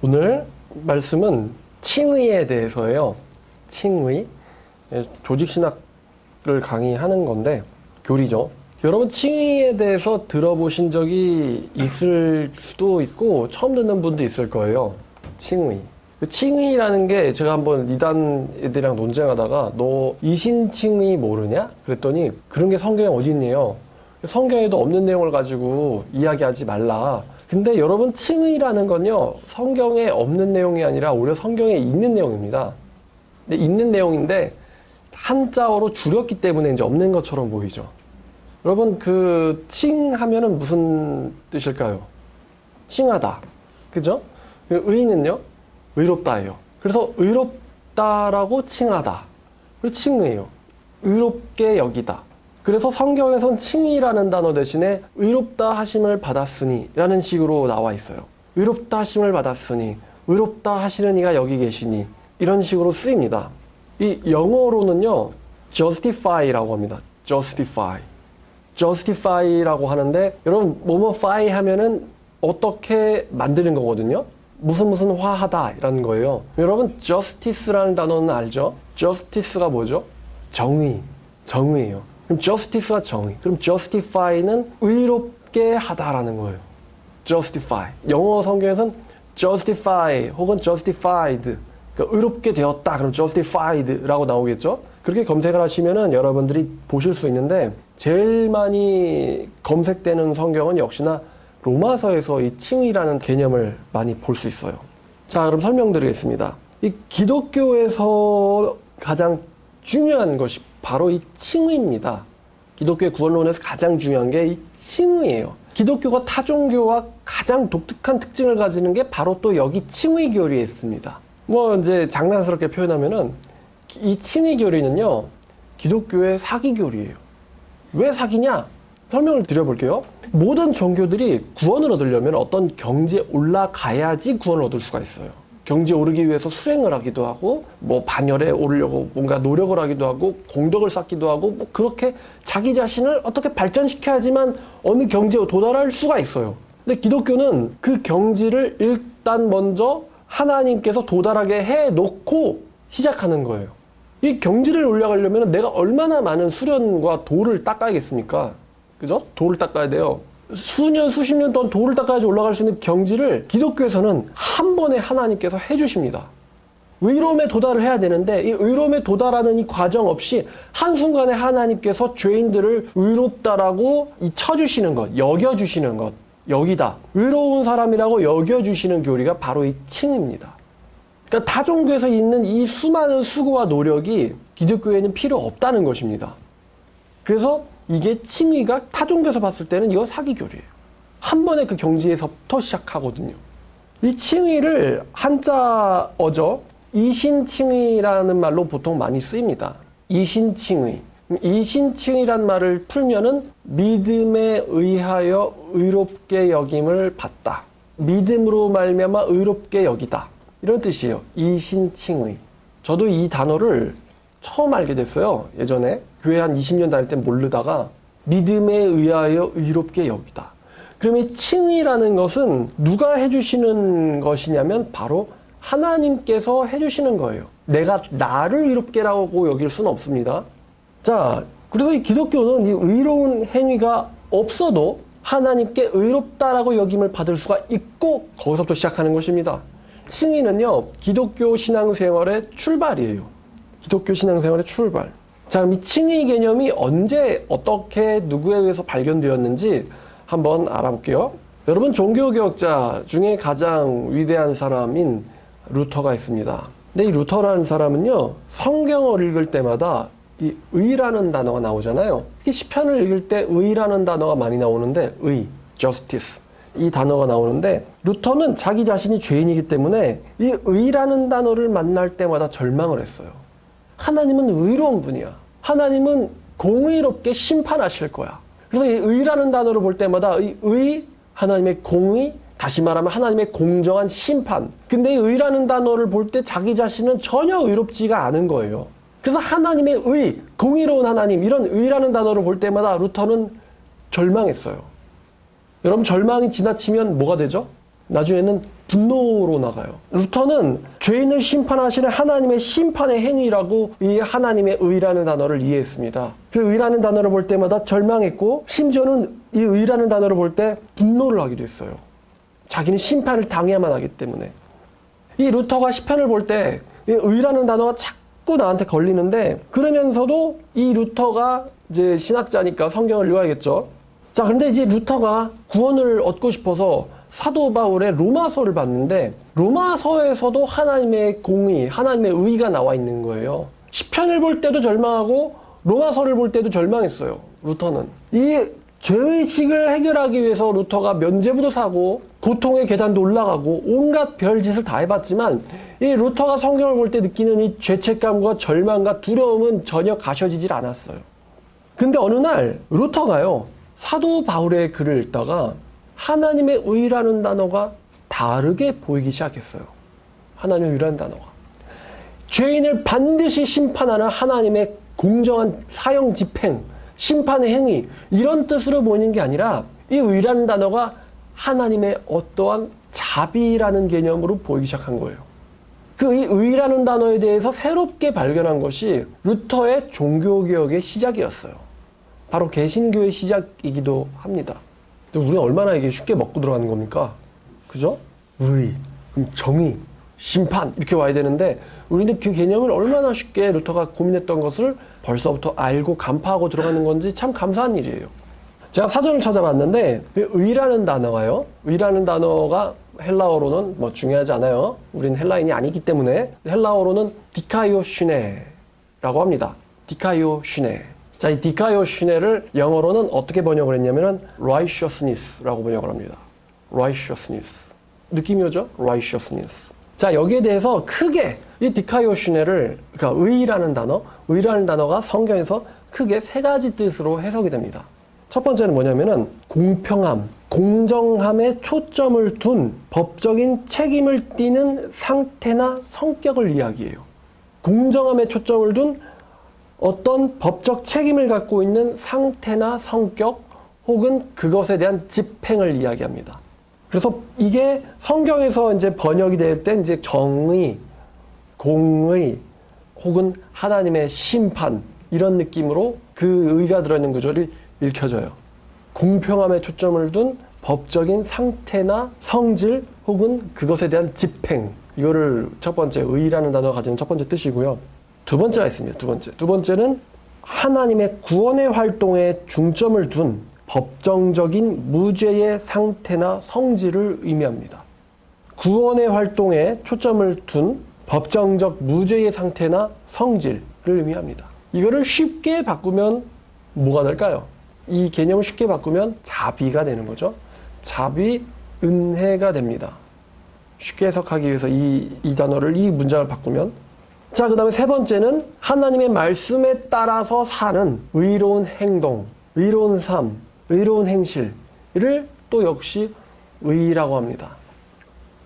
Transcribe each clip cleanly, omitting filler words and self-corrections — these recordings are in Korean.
오늘 말씀은 칭의에 대해서예요. 칭의. 조직신학을 강의하는 건데 교리죠. 여러분 칭의에 대해서 들어보신 적이 있을 수도 있고 처음 듣는 분도 있을 거예요. 칭의. 칭의라는 게 제가 한번 이단 애들이랑 논쟁하다가 너 이신칭의 모르냐? 그랬더니 그런 게 성경에 어디 있네요. 성경에도 없는 내용을 가지고 이야기하지 말라. 근데 여러분 칭의라는 건요 성경에 없는 내용이 아니라 오히려 성경에 있는 내용입니다. 근데 있는 내용인데 한자어로 줄였기 때문에 이제 없는 것처럼 보이죠. 여러분 그 칭하면은 무슨 뜻일까요? 칭하다. 그죠? 의는요? 의롭다예요. 그래서 의롭다라고 칭하다. 그리고 칭의예요. 의롭게 여기다. 그래서 성경에선 칭의라는 단어 대신에 의롭다 하심을 받았으니 라는 식으로 나와 있어요. 의롭다 하심을 받았으니, 의롭다 하시는 이가 여기 계시니 이런 식으로 쓰입니다. 이 영어로는요 justify라고 합니다. justify라고 하는데 여러분 뭐뭐 fy 하면은 어떻게 만드는 거거든요. 무슨 화하다 이라는 거예요. 여러분 justice라는 단어는 알죠? justice가 뭐죠? 정의예요. 그럼 justice가 정의. 그럼 justify는 의롭게 하다라는 거예요. justify. 영어 성경에서는 justify 혹은 justified. 그러니까 의롭게 되었다. 그럼 justified라고 나오겠죠? 그렇게 검색을 하시면은 여러분들이 보실 수 있는데 제일 많이 검색되는 성경은 역시나 로마서에서 이 칭의라는 개념을 많이 볼 수 있어요. 자, 그럼 설명드리겠습니다. 이 기독교에서 가장 중요한 것이 바로 이 칭의입니다. 기독교의 구원론에서 가장 중요한 게 이 칭의예요. 기독교가 타 종교와 가장 독특한 특징을 가지는 게 바로 또 여기 칭의 교리에 있습니다. 뭐 이제 장난스럽게 표현하면은 이 칭의 교리는요 기독교의 사기 교리예요. 왜 사기냐? 설명을 드려볼게요. 모든 종교들이 구원을 얻으려면 어떤 경지에 올라가야지 구원을 얻을 수가 있어요. 경지에 오르기 위해서 수행을 하기도 하고 뭐 반열에 오르려고 뭔가 노력을 하기도 하고 공덕을 쌓기도 하고 뭐 그렇게 자기 자신을 어떻게 발전시켜야지만 어느 경지에 도달할 수가 있어요. 근데 기독교는 그 경지를 일단 먼저 하나님께서 도달하게 해놓고 시작하는 거예요. 이 경지를 올라가려면 내가 얼마나 많은 수련과 도를 닦아야겠습니까? 그죠? 도를 닦아야 돼요. 수년, 수십 년 동안 도를 닦아야지 올라갈 수 있는 경지를 기독교에서는 한 번에 하나님께서 해주십니다. 의로움에 도달을 해야 되는데 이 의로움에 도달하는 이 과정 없이 한순간에 하나님께서 죄인들을 의롭다라고 쳐주시는 것, 여겨주시는 것, 여기다. 의로운 사람이라고 여겨주시는 교리가 바로 이 칭입니다. 그러니까 타 종교에서 있는 이 수많은 수고와 노력이 기독교에는 필요 없다는 것입니다. 그래서 이게 칭의가 타 종교에서 봤을 때는 이거 사기 교리예요. 한 번에 그 경지에서부터 시작하거든요. 이 칭의를 한자어죠. 이신칭의라는 말로 보통 많이 쓰입니다. 이신칭의. 이신칭의란 말을 풀면은 믿음에 의하여 의롭게 여김을 받다. 믿음으로 말미암아 의롭게 여기다. 이런 뜻이에요. 이신칭의. 저도 이 단어를 처음 알게 됐어요. 예전에 교회 한 20년 다닐 때 모르다가 믿음에 의하여 의롭게 여기다. 그럼 이 칭의라는 것은 누가 해주시는 것이냐면 바로 하나님께서 해주시는 거예요. 내가 나를 의롭게라고 여길 수는 없습니다. 자, 그래서 이 기독교는 이 의로운 행위가 없어도 하나님께 의롭다라고 여김을 받을 수가 있고 거기서부터 시작하는 것입니다. 칭의는요 기독교 신앙생활의 출발이에요. 기독교 신앙생활의 출발. 자, 그럼 이 칭의 개념이 언제 어떻게 누구에 의해서 발견되었는지 한번 알아볼게요. 여러분 종교개혁자 중에 가장 위대한 사람인 루터가 있습니다. 근데 이 루터라는 사람은요 성경을 읽을 때마다 이 의라는 단어가 나오잖아요. 특히 시편을 읽을 때 의라는 단어가 많이 나오는데 의, justice 이 단어가 나오는데 루터는 자기 자신이 죄인이기 때문에 이 의라는 단어를 만날 때마다 절망을 했어요. 하나님은 의로운 분이야. 하나님은 공의롭게 심판하실 거야. 그래서 이 의라는 단어를 볼 때마다 이 의, 하나님의 공의, 다시 말하면 하나님의 공정한 심판. 근데 이 의라는 단어를 볼 때 자기 자신은 전혀 의롭지가 않은 거예요. 그래서 하나님의 의, 공의로운 하나님, 이런 의라는 단어를 볼 때마다 루터는 절망했어요. 여러분 절망이 지나치면 뭐가 되죠? 나중에는 분노로 나가요. 루터는 죄인을 심판하시는 하나님의 심판의 행위라고 이 하나님의 의라는 단어를 이해했습니다. 그 의라는 단어를 볼 때마다 절망했고 심지어는 이 의라는 단어를 볼 때 분노를 하기도 했어요. 자기는 심판을 당해야만 하기 때문에. 이 루터가 시편을 볼 때 이 의라는 단어가 자꾸 나한테 걸리는데 그러면서도 이 루터가 이제 신학자니까 성경을 읽어야겠죠. 자, 그런데 이제 루터가 구원을 얻고 싶어서 사도 바울의 로마서를 봤는데 로마서에서도 하나님의 공의, 하나님의 의가 나와 있는 거예요. 시편을 볼 때도 절망하고 로마서를 볼 때도 절망했어요. 루터는. 이 죄의식을 해결하기 위해서 루터가 면죄부도 사고 고통의 계단도 올라가고 온갖 별짓을 다 해봤지만 이 루터가 성경을 볼 때 느끼는 이 죄책감과 절망과 두려움은 전혀 가셔지질 않았어요. 근데 어느 날 루터가요, 사도 바울의 글을 읽다가 하나님의 의라는 단어가 다르게 보이기 시작했어요. 하나님의 의라는 단어가. 죄인을 반드시 심판하는 하나님의 공정한 사형 집행, 심판의 행위, 이런 뜻으로 보이는 게 아니라 이 의라는 단어가 하나님의 어떠한 자비라는 개념으로 보이기 시작한 거예요. 그 이 의라는 단어에 대해서 새롭게 발견한 것이 루터의 종교개혁의 시작이었어요. 바로 개신교의 시작이기도 합니다. 근데 우리가 얼마나 이게 쉽게 먹고 들어가는 겁니까? 그죠? 의, 정의, 심판 이렇게 와야 되는데 우리는 그 개념을 얼마나 쉽게 루터가 고민했던 것을 벌써부터 알고 간파하고 들어가는 건지 참 감사한 일이에요. 제가 사전을 찾아봤는데 의라는 단어가요. 의라는 단어가 헬라어로는 뭐 중요하지 않아요. 우리는 헬라인이 아니기 때문에 헬라어로는 디카이오슈네라고 합니다. 디카이오슈네. 자, 이 디카이오슈네를 영어로는 어떻게 번역을 했냐면은 righteousness라고 번역을 합니다. righteousness. 느낌이 오죠? righteousness. 자, 여기에 대해서 크게 이 디카이오슈네를, 그러니까 의라는 단어가 성경에서 크게 세 가지 뜻으로 해석이 됩니다. 첫 번째는 뭐냐면은 공평함, 공정함에 초점을 둔 법적인 책임을 띠는 상태나 성격을 이야기해요. 공정함에 초점을 둔 어떤 법적 책임을 갖고 있는 상태나 성격 혹은 그것에 대한 집행을 이야기합니다. 그래서 이게 성경에서 이제 번역이 될 때 이제 정의, 공의 혹은 하나님의 심판 이런 느낌으로 그 의가 들어있는 구절이 읽혀져요. 공평함에 초점을 둔 법적인 상태나 성질 혹은 그것에 대한 집행. 이거를 첫 번째 의라는 단어가 가지는 첫 번째 뜻이고요. 두 번째가 있습니다. 두 번째는 하나님의 구원의 활동에 중점을 둔 법정적인 무죄의 상태나 성질을 의미합니다. 구원의 활동에 초점을 둔 법정적 무죄의 상태나 성질을 의미합니다. 이거를 쉽게 바꾸면 뭐가 될까요? 이 개념을 쉽게 바꾸면 자비가 되는 거죠. 자비, 은혜가 됩니다. 쉽게 해석하기 위해서 이 단어를, 이 문장을 바꾸면. 자, 그 다음에 세 번째는 하나님의 말씀에 따라서 사는 의로운 행동, 의로운 삶, 의로운 행실을 또 역시 의라고 합니다.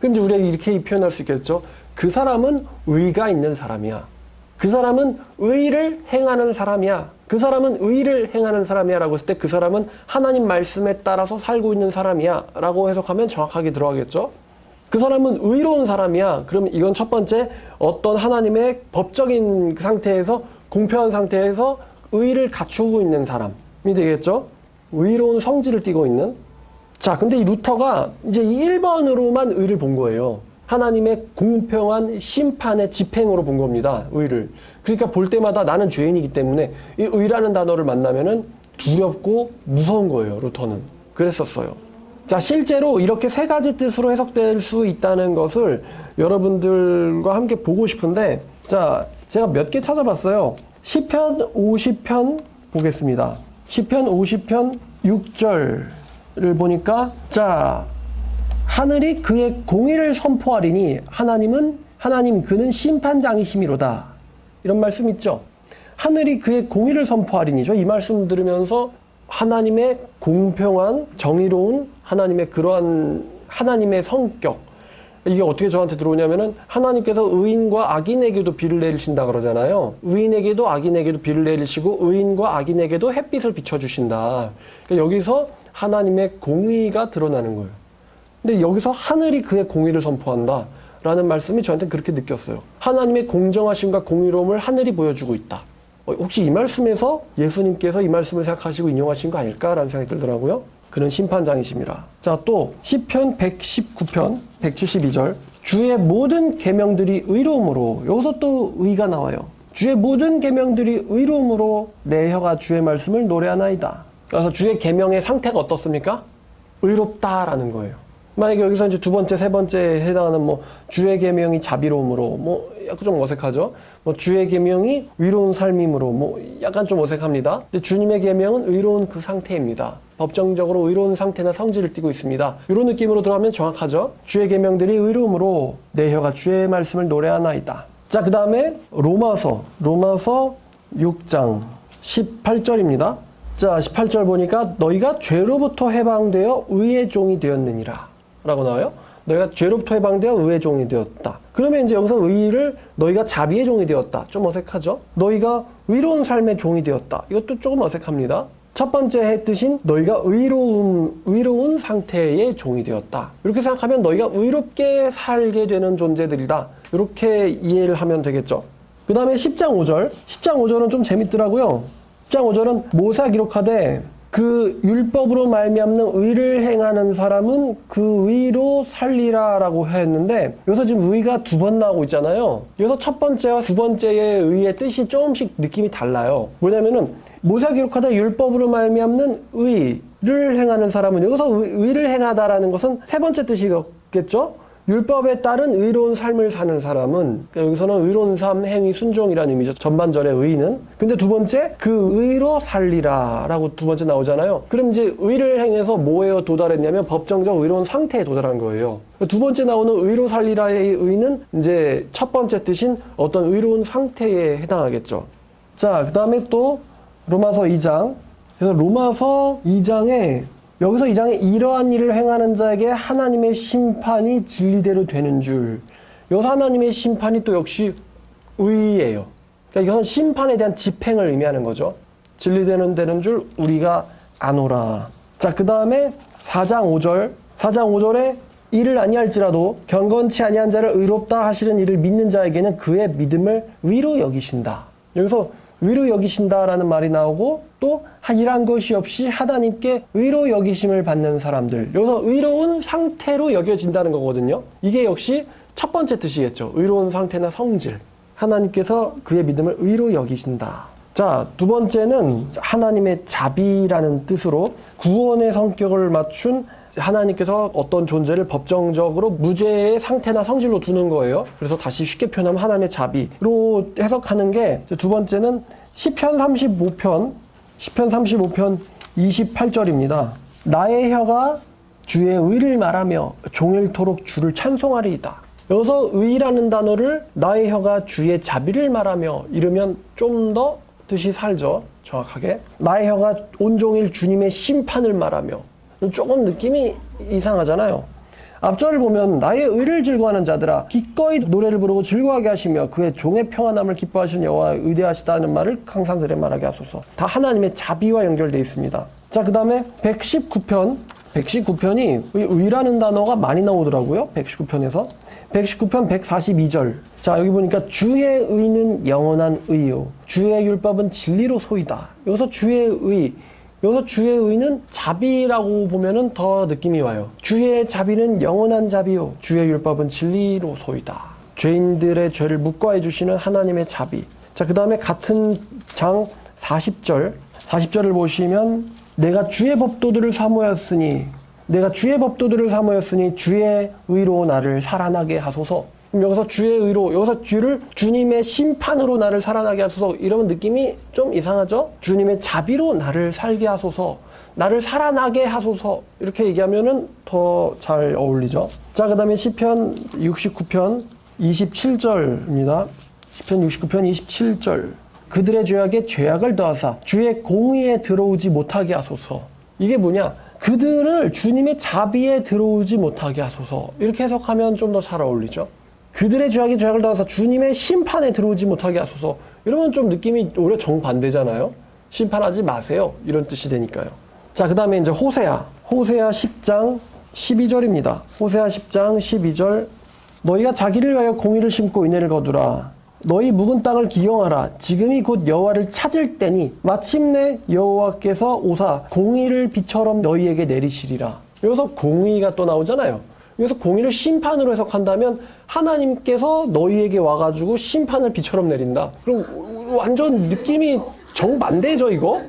그럼 이제 우리가 이렇게 표현할 수 있겠죠. 그 사람은 의가 있는 사람이야. 그 사람은 의를 행하는 사람이야. 그 사람은 의를 행하는 사람이야 라고 했을 때 그 사람은 하나님 말씀에 따라서 살고 있는 사람이야 라고 해석하면 정확하게 들어가겠죠. 그 사람은 의로운 사람이야. 그러면 이건 첫 번째 어떤 하나님의 법적인 상태에서 공평한 상태에서 의를 갖추고 있는 사람이 되겠죠. 의로운 성질을 띠고 있는. 자, 근데 이 루터가 이제 이 1번으로만 의를 본 거예요. 하나님의 공평한 심판의 집행으로 본 겁니다. 의를. 그러니까 볼 때마다 나는 죄인이기 때문에 이 의라는 단어를 만나면은 두렵고 무서운 거예요. 루터는. 그랬었어요. 자, 실제로 이렇게 세 가지 뜻으로 해석될 수 있다는 것을 여러분들과 함께 보고 싶은데, 자, 제가 몇 개 찾아봤어요. 시편 50편 보겠습니다. 시편 50편 6절을 보니까, 자, 하늘이 그의 공의를 선포하리니 하나님 그는 심판장이심이로다. 이런 말씀 있죠. 하늘이 그의 공의를 선포하리니죠. 이 말씀 들으면서 하나님의 공평한 정의로운 하나님의 그러한 하나님의 성격, 이게 어떻게 저한테 들어오냐면은 하나님께서 의인과 악인에게도 비를 내리신다 그러잖아요. 의인에게도 악인에게도 비를 내리시고 의인과 악인에게도 햇빛을 비춰주신다. 그러니까 여기서 하나님의 공의가 드러나는 거예요. 근데 여기서 하늘이 그의 공의를 선포한다 라는 말씀이 저한테 그렇게 느꼈어요. 하나님의 공정하심과 공의로움을 하늘이 보여주고 있다. 혹시 이 말씀에서 예수님께서 이 말씀을 생각하시고 인용하신 거 아닐까라는 생각이 들더라고요. 그는 심판장이심이라. 자, 또 시편 119편 172절 주의 모든 계명들이 의로움으로, 여기서 또 의가 나와요. 주의 모든 계명들이 의로움으로 내 혀가 주의 말씀을 노래하나이다. 그래서 주의 계명의 상태가 어떻습니까? 의롭다라는 거예요. 만약에 여기서 이제 두 번째, 세 번째에 해당하는 뭐 주의 계명이 자비로움으로, 뭐 약간 좀 어색하죠. 뭐 주의 계명이 위로운 삶임으로, 뭐 약간 좀 어색합니다. 근데 주님의 계명은 의로운 그 상태입니다. 법정적으로 의로운 상태나 성질을 띠고 있습니다. 이런 느낌으로 들어가면 정확하죠. 주의 계명들이 의로움으로 내 혀가 주의 말씀을 노래하나이다. 자, 그 다음에 로마서 6장 18절입니다. 자, 18절 보니까 너희가 죄로부터 해방되어 의의 종이 되었느니라 라고 나와요. 너희가 죄로부터 해방되어 의의 종이 되었다. 그러면 이제 여기서 의를 너희가 자비의 종이 되었다. 좀 어색하죠? 너희가 의로운 삶의 종이 되었다. 이것도 조금 어색합니다. 첫 번째 뜻인 너희가 의로운 상태의 종이 되었다. 이렇게 생각하면 너희가 의롭게 살게 되는 존재들이다. 이렇게 이해를 하면 되겠죠. 그 다음에 10장 5절. 10장 5절은 좀 재밌더라고요. 10장 5절은 모세가 기록하되 그 율법으로 말미암는 의를 행하는 사람은 그 의로 살리라 라고 했는데, 여기서 지금 의가 두 번 나오고 있잖아요. 여기서 첫 번째와 두 번째의 의의 뜻이 조금씩 느낌이 달라요. 뭐냐면은 모세가 기록하되 율법으로 말미암는 의를 행하는 사람은, 여기서 의를 행하다라는 것은 세 번째 뜻이겠죠. 율법에 따른 의로운 삶을 사는 사람은, 그러니까 여기서는 의로운 삶, 행위, 순종이라는 의미죠. 전반절의 의는. 근데 두 번째, 그 의로 살리라 라고 두 번째 나오잖아요. 그럼 이제 의를 행해서 뭐에 도달했냐면 법정적 의로운 상태에 도달한 거예요. 두 번째 나오는 의로 살리라의 의는 이제 첫 번째 뜻인 어떤 의로운 상태에 해당하겠죠. 자, 그 다음에 또 로마서 2장. 그래서 로마서 2장에 여기서 이 장에 이러한 일을 행하는 자에게 하나님의 심판이 진리대로 되는 줄. 여기서 하나님의 심판이 또 역시 의예요. 그러니까 이것은 심판에 대한 집행을 의미하는 거죠. 진리대로 되는 줄 우리가 아노라. 자, 그 다음에 4장 5절. 4장 5절에 이를 아니할지라도 경건치 아니한 자를 의롭다 하시는 이를 믿는 자에게는 그의 믿음을 의로 여기신다. 여기서 의로 여기신다라는 말이 나오고, 또 일한 것이 없이 하나님께 의로 여기심을 받는 사람들. 여기서 의로운 상태로 여겨진다는 거거든요. 이게 역시 첫 번째 뜻이겠죠. 의로운 상태나 성질. 하나님께서 그의 믿음을 의로 여기신다. 자, 두 번째는 하나님의 자비라는 뜻으로 구원의 성격을 맞춘 하나님께서 어떤 존재를 법정적으로 무죄의 상태나 성질로 두는 거예요. 그래서 다시 쉽게 표현하면 하나님의 자비로 해석하는 게, 두 번째는 시편 35편 28절입니다. 나의 혀가 주의 의를 말하며 종일토록 주를 찬송하리이다. 여기서 의라는 단어를 나의 혀가 주의 자비를 말하며 이러면 좀 더 뜻이 살죠. 정확하게. 나의 혀가 온종일 주님의 심판을 말하며, 조금 느낌이 이상하잖아요. 앞절을 보면 나의 의를 즐거워하는 자들아 기꺼이 노래를 부르고 즐거워하게 하시며 그의 종의 평안함을 기뻐하시는 여호와 의대하시다는 말을 항상 그래 말하게 하소서. 다 하나님의 자비와 연결되어 있습니다. 자, 그 다음에 119편이 의라는 단어가 많이 나오더라고요. 119편에서 119편 142절. 자, 여기 보니까 주의 의는 영원한 의요 주의 율법은 진리로 소이다. 여기서 주의 의는 자비라고 보면은 더 느낌이 와요. 주의 자비는 영원한 자비요 주의 율법은 진리로 소이다. 죄인들의 죄를 묵과해 주시는 하나님의 자비. 자, 그 다음에 같은 장 40절을 보시면 내가 주의 법도들을 사모하였으니 주의 의로 나를 살아나게 하소서. 그럼 여기서 주의 의로, 여기서 주님의 심판으로 나를 살아나게 하소서. 이러면 느낌이 좀 이상하죠? 주님의 자비로 나를 살게 하소서. 나를 살아나게 하소서. 이렇게 얘기하면은 더 잘 어울리죠? 자, 그 다음에 시편 69편 27절입니다. 시편 69편 27절. 그들의 죄악에 죄악을 더하사 주의 공의에 들어오지 못하게 하소서. 이게 뭐냐? 그들을 주님의 자비에 들어오지 못하게 하소서. 이렇게 해석하면 좀 더 잘 어울리죠? 그들의 죄악에 죄악을 더하사 주님의 심판에 들어오지 못하게 하소서. 이러면 좀 느낌이 오히려 정반대잖아요. 심판하지 마세요. 이런 뜻이 되니까요. 자, 그 다음에 이제 호세아 10장 12절입니다. 호세아 10장 12절. 너희가 자기를 위하여 공의를 심고 은혜를 거두라. 너희 묵은 땅을 기경하라. 지금이 곧 여호와를 찾을 때니 마침내 여호와께서 오사 공의를 비처럼 너희에게 내리시리라. 여기서 공의가 또 나오잖아요. 여기서 공의를 심판으로 해석한다면 하나님께서 너희에게 와가지고 심판을 비처럼 내린다. 그럼 완전 느낌이 정반대죠, 이거?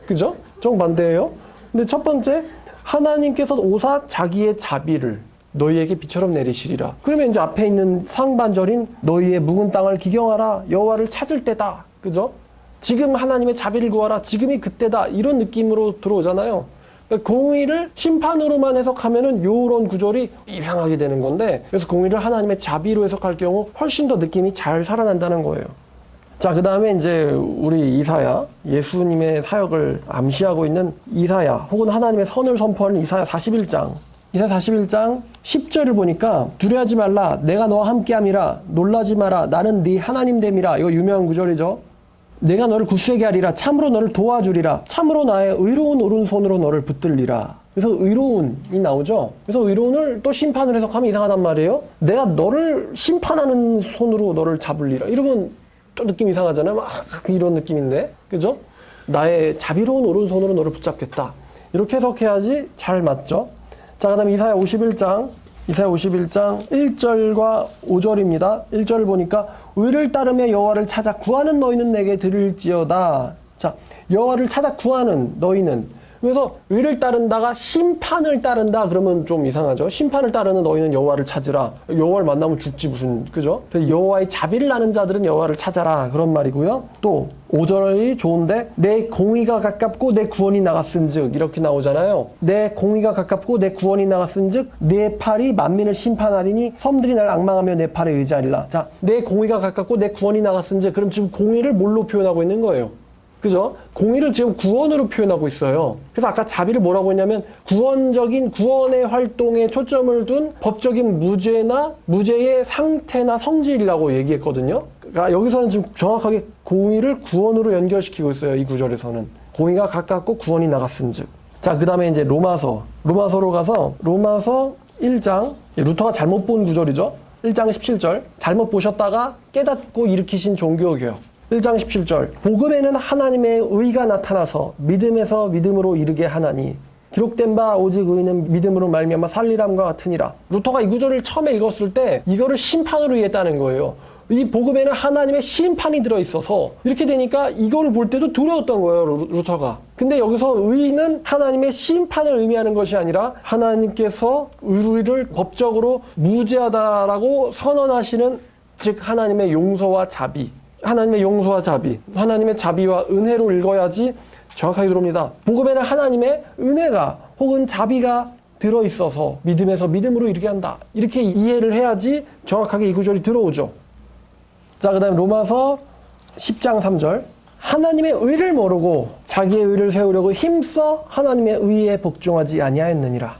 그죠? 정반대예요. 근데 첫 번째, 하나님께서 오사 자기의 자비를 너희에게 비처럼 내리시리라. 그러면 이제 앞에 있는 상반절인 너희의 묵은 땅을 기경하라. 여호와를 찾을 때다. 그죠? 지금 하나님의 자비를 구하라. 지금이 그때다. 이런 느낌으로 들어오잖아요. 그러니까 공의를 심판으로만 해석하면은 요런 구절이 이상하게 되는 건데, 그래서 공의를 하나님의 자비로 해석할 경우 훨씬 더 느낌이 잘 살아난다는 거예요. 자, 그 다음에 이제 우리 이사야, 예수님의 사역을 암시하고 있는 이사야, 혹은 하나님의 선을 선포하는 이사야 41장. 이사야 41장 10절을 보니까 두려워하지 말라. 내가 너와 함께함이라. 놀라지 마라. 나는 네 하나님 됨이라. 이거 유명한 구절이죠. 내가 너를 굳세게 하리라. 참으로 너를 도와주리라. 참으로 나의 의로운 오른손으로 너를 붙들리라. 그래서 의로운이 나오죠. 그래서 의로운을 또 심판을 해석하면 이상하단 말이에요. 내가 너를 심판하는 손으로 너를 잡으리라. 이러면 또 느낌 이상하잖아요. 막 이런 느낌인데. 그죠? 나의 자비로운 오른손으로 너를 붙잡겠다. 이렇게 해석해야지 잘 맞죠? 자, 그 다음에 이사야 51장 1절과 5절입니다. 1절을 보니까 의를 따르며 여호와를 찾아 구하는 너희는 내게 들을지어다. 자, 여호와를 찾아 구하는 너희는, 그래서 의를 따른다가 심판을 따른다 그러면 좀 이상하죠. 심판을 따르는 너희는 여호와를 찾으라. 여호와를 만나면 죽지 무슨, 그죠? 여호와의 자비를 아는 자들은 여호와를 찾아라, 그런 말이고요. 또 5절이 좋은데, 내 공의가 가깝고 내 구원이 나갔은즉, 이렇게 나오잖아요. 내 공의가 가깝고 내 구원이 나갔은즉 내 팔이 만민을 심판하리니 섬들이 날 앙망하며 내 팔에 의지하리라. 자, 내 공의가 가깝고 내 구원이 나갔은즉, 그럼 지금 공의를 뭘로 표현하고 있는 거예요? 그죠? 공의를 지금 구원으로 표현하고 있어요. 그래서 아까 자비를 뭐라고 했냐면 구원적인 구원의 활동에 초점을 둔 법적인 무죄나 무죄의 상태나 성질이라고 얘기했거든요. 그러니까 여기서는 지금 정확하게 공의를 구원으로 연결시키고 있어요. 이 구절에서는. 공의가 가깝고 구원이 나갔은즉. 자, 그 다음에 이제 로마서로 가서 로마서 1장, 루터가 잘못 본 구절이죠. 1장 17절. 잘못 보셨다가 깨닫고 일으키신 종교개혁. 1장 17절. 복음에는 하나님의 의가 나타나서 믿음에서 믿음으로 이르게 하나니 기록된 바 오직 의는 믿음으로 말미암아 살리람과 같으니라. 루터가 이 구절을 처음에 읽었을 때 이거를 심판으로 이해했다는 거예요. 이 복음에는 하나님의 심판이 들어있어서 이렇게 되니까 이거를 볼 때도 두려웠던 거예요, 루터가. 근데 여기서 의는 하나님의 심판을 의미하는 것이 아니라 하나님께서 우리를 법적으로 무죄하다라고 선언하시는, 즉 하나님의 용서와 자비, 하나님의 자비와 은혜로 읽어야지 정확하게 들어옵니다. 복음에는 하나님의 은혜가 혹은 자비가 들어있어서 믿음에서 믿음으로 이르게 한다. 이렇게 이해를 해야지 정확하게 이 구절이 들어오죠. 자, 그 다음에 로마서 10장 3절. 하나님의 의를 모르고 자기의 의를 세우려고 힘써 하나님의 의에 복종하지 아니하였느니라.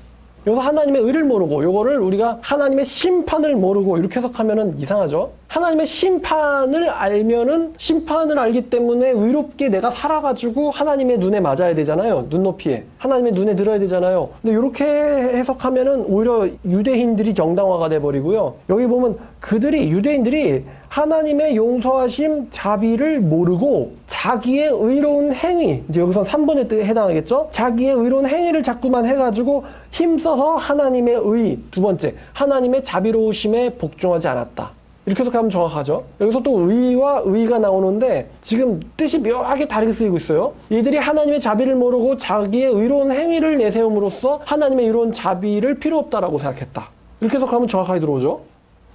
여기서 하나님의 의를 모르고, 요거를 우리가 하나님의 심판을 모르고 이렇게 해석하면은 이상하죠. 하나님의 심판을 알면은, 심판을 알기 때문에 의롭게 내가 살아가지고 하나님의 눈에 맞아야 되잖아요. 눈높이에. 하나님의 눈에 들어야 되잖아요. 근데 이렇게 해석하면은 오히려 유대인들이 정당화가 돼버리고요. 여기 보면 유대인들이 하나님의 용서하심, 자비를 모르고 자기의 의로운 행위, 이제 여기서 3번에 해당하겠죠? 자기의 의로운 행위를 자꾸만 해가지고 힘써서 하나님의 의, 두 번째, 하나님의 자비로우심에 복종하지 않았다. 이렇게 해석하면 정확하죠? 여기서 또 의와 의가 나오는데 지금 뜻이 묘하게 다르게 쓰이고 있어요. 이들이 하나님의 자비를 모르고 자기의 의로운 행위를 내세움으로써 하나님의 의로운 자비를 필요 없다라고 생각했다. 이렇게 해석하면 정확하게 들어오죠?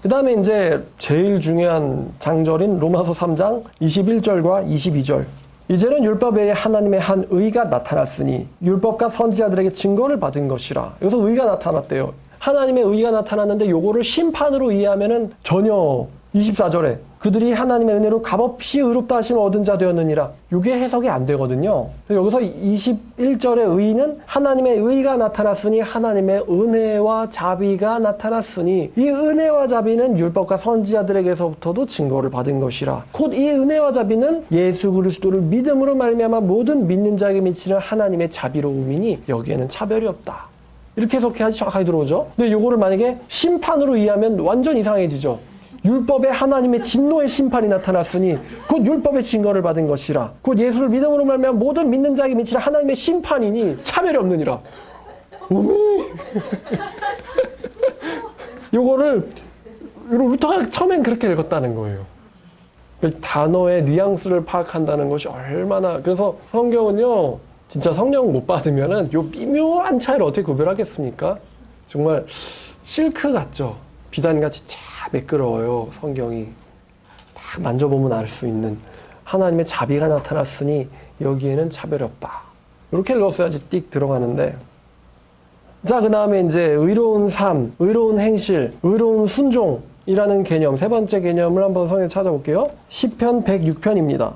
그 다음에 이제 제일 중요한 장절인 로마서 3장 21절과 22절. 이제는 율법 외에 하나님의 한 의가 나타났으니 율법과 선지자들에게 증거를 받은 것이라. 여기서 의가 나타났대요. 하나님의 의가 나타났는데 요거를 심판으로 이해하면은 전혀 24절에 그들이 하나님의 은혜로 값없이 의롭다 하심을 얻은 자 되었느니라. 이게 해석이 안 되거든요. 여기서 21절의 의는 하나님의 의가 나타났으니 하나님의 은혜와 자비가 나타났으니 이 은혜와 자비는 율법과 선지자들에게서부터도 증거를 받은 것이라. 곧 이 은혜와 자비는 예수 그리스도를 믿음으로 말미암아 모든 믿는 자에게 미치는 하나님의 자비로움이니 여기에는 차별이 없다. 이렇게 해석해야지 정확하게 들어오죠. 근데 요거를 만약에 심판으로 이해하면 완전 이상해지죠. 율법에 하나님의 진노의 심판이 나타났으니 곧 율법의 증거를 받은 것이라 곧 예수를 믿음으로 말미암아 모든 믿는 자에게 미치라 하나님의 심판이니 차별이 없느니라. 어미 요거를 루터가 처음엔 그렇게 읽었다는 거예요. 단어의 뉘앙스를 파악한다는 것이 얼마나, 그래서 성경은요 진짜 성령 못 받으면은 요 미묘한 차이를 어떻게 구별하겠습니까? 정말 실크 같죠. 비단같이 참 매끄러워요. 성경이 딱 만져보면 알 수 있는 하나님의 자비가 나타났으니 여기에는 차별이 없다. 이렇게 읽었어야지 띡 들어가는데, 자 그 다음에 이제 의로운 삶, 의로운 행실, 의로운 순종이라는 개념, 세 번째 개념을 한번 성경에 찾아볼게요. 시편 106편입니다.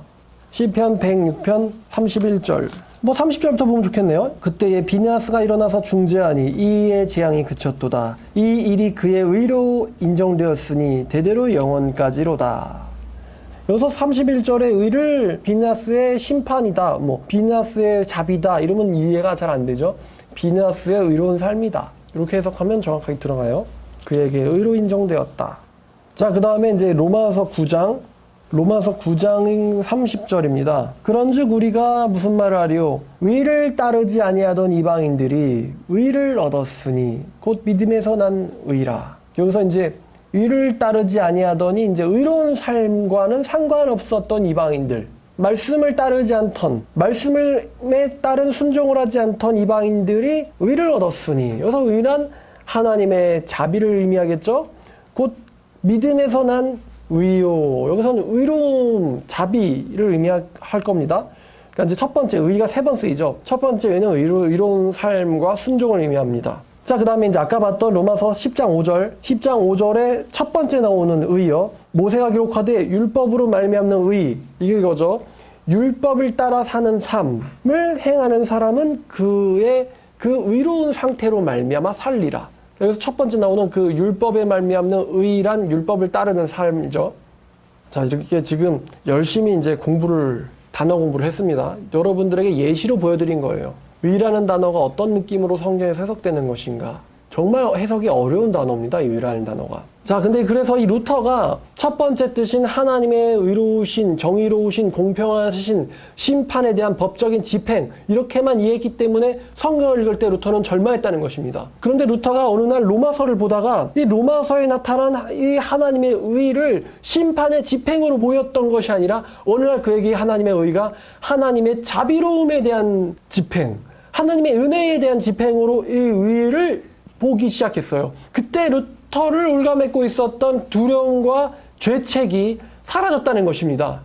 시편 106편 31절. 뭐 30절부터 보면 좋겠네요. 그때에 비냐스가 일어나서 중재하니 이의 재앙이 그쳤도다. 이 일이 그의 의로 인정되었으니 대대로 영원까지로다. 여기서 31절의 의를 비냐스의 심판이다, 뭐 비냐스의 자비다 이러면 이해가 잘 안 되죠. 비냐스의 의로운 삶이다 이렇게 해석하면 정확하게 들어가요. 그에게 의로 인정되었다. 자 그 다음에 이제 로마서 9장 30절입니다. 그런즉 우리가 무슨 말을 하리요? 의를 따르지 아니하던 이방인들이 의를 얻었으니 곧 믿음에서 난 의라. 여기서 이제 의를 따르지 아니하더니 이제 의로운 삶과는 상관없었던 이방인들, 말씀을 따르지 않던, 말씀에 따른 순종을 하지 않던 이방인들이 의를 얻었으니, 여기서 의란 하나님의 자비를 의미하겠죠? 곧 믿음에서 난 의요. 여기서는 의로움, 자비를 의미할 겁니다. 그러니까 이제 첫 번째 의가 세 번 쓰이죠. 첫 번째 의는 의로운 삶과 순종을 의미합니다. 자, 그 다음에 이제 아까 봤던 로마서 10장 5절. 10장 5절에 첫 번째 나오는 의요. 모세가 기록하되 율법으로 말미암는 의. 이게 이거죠. 율법을 따라 사는 삶을 행하는 사람은 그의 그 의로운 상태로 말미암아 살리라. 여기서 첫 번째 나오는 그 율법에 말미암는 의란 율법을 따르는 삶이죠. 자, 이렇게 지금 열심히 이제 단어 공부를 했습니다. 여러분들에게 예시로 보여드린 거예요. 의라는 단어가 어떤 느낌으로 성경에서 해석되는 것인가. 정말 해석이 어려운 단어입니다. 이 의라는 단어가. 자, 근데 그래서 이 루터가 첫 번째 뜻인 하나님의 의로우신, 정의로우신, 공평하신 심판에 대한 법적인 집행, 이렇게만 이해했기 때문에 성경을 읽을 때 루터는 절망했다는 것입니다. 그런데 루터가 어느 날 로마서를 보다가 이 로마서에 나타난 이 하나님의 의를 심판의 집행으로 보였던 것이 아니라 어느 날 그에게 하나님의 의가 하나님의 자비로움에 대한 집행, 하나님의 은혜에 대한 집행으로 이 의를 보기 시작했어요. 그때 루터를 올가매고 있었던 두려움과 죄책이 사라졌다는 것입니다.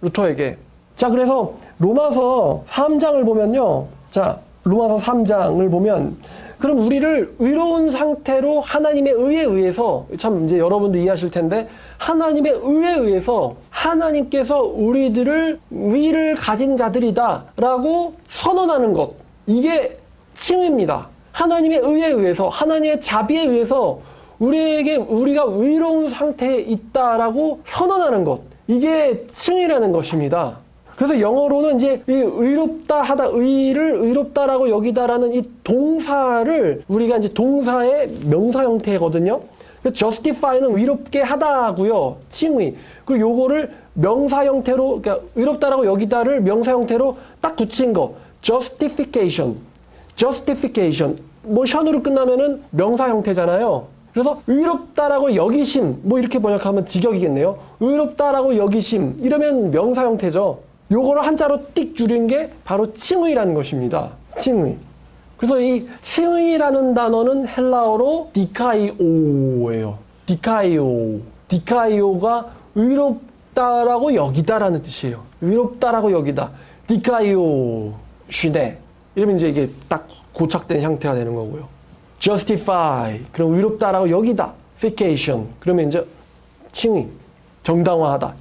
루터에게. 자, 그래서 로마서 3장을 보면요. 자, 로마서 3장을 보면 그럼 우리를 의로운 상태로 하나님의 의에 의해서, 참 이제 여러분도 이해하실 텐데, 하나님의 의에 의해서 하나님께서 우리들을 의를 가진 자들이다 라고 선언하는 것, 이게 칭의입니다. 하나님의 의에 의해서, 하나님의 자비에 의해서 우리가 의로운 상태에 있다라고 선언하는 것, 이게 칭의라는 것입니다. 그래서 영어로는 이제 이 의롭다 하다, 의를 의롭다라고 여기다라는 이 동사를 우리가 이제 동사의 명사 형태거든요. justify는 의롭게 하다고요, 칭의. 그리고 요거를 명사 형태로, 그러니까 의롭다라고 여기다를 명사 형태로 딱 붙인 거, justification. 뭐 션으로 끝나면은 명사 형태잖아요. 그래서 의롭다라고 여기심, 뭐 이렇게 번역하면 직역이겠네요. 의롭다라고 여기심, 이러면 명사 형태죠. 요거를 한자로 띡 줄인 게 바로 칭의라는 것입니다. 칭의. 그래서 이 칭의라는 단어는 헬라어로 디카이오예요. 디카이오가 의롭다라고 여기다라는 뜻이에요. 의롭다라고 여기다. 디카이오 쉬네. 이러면 이제 이게 딱 고착된 형태가 되는 거고요. justify, 그럼 의롭다라고 여기다. fication, 그러면 이제 칭의, 정당화하다.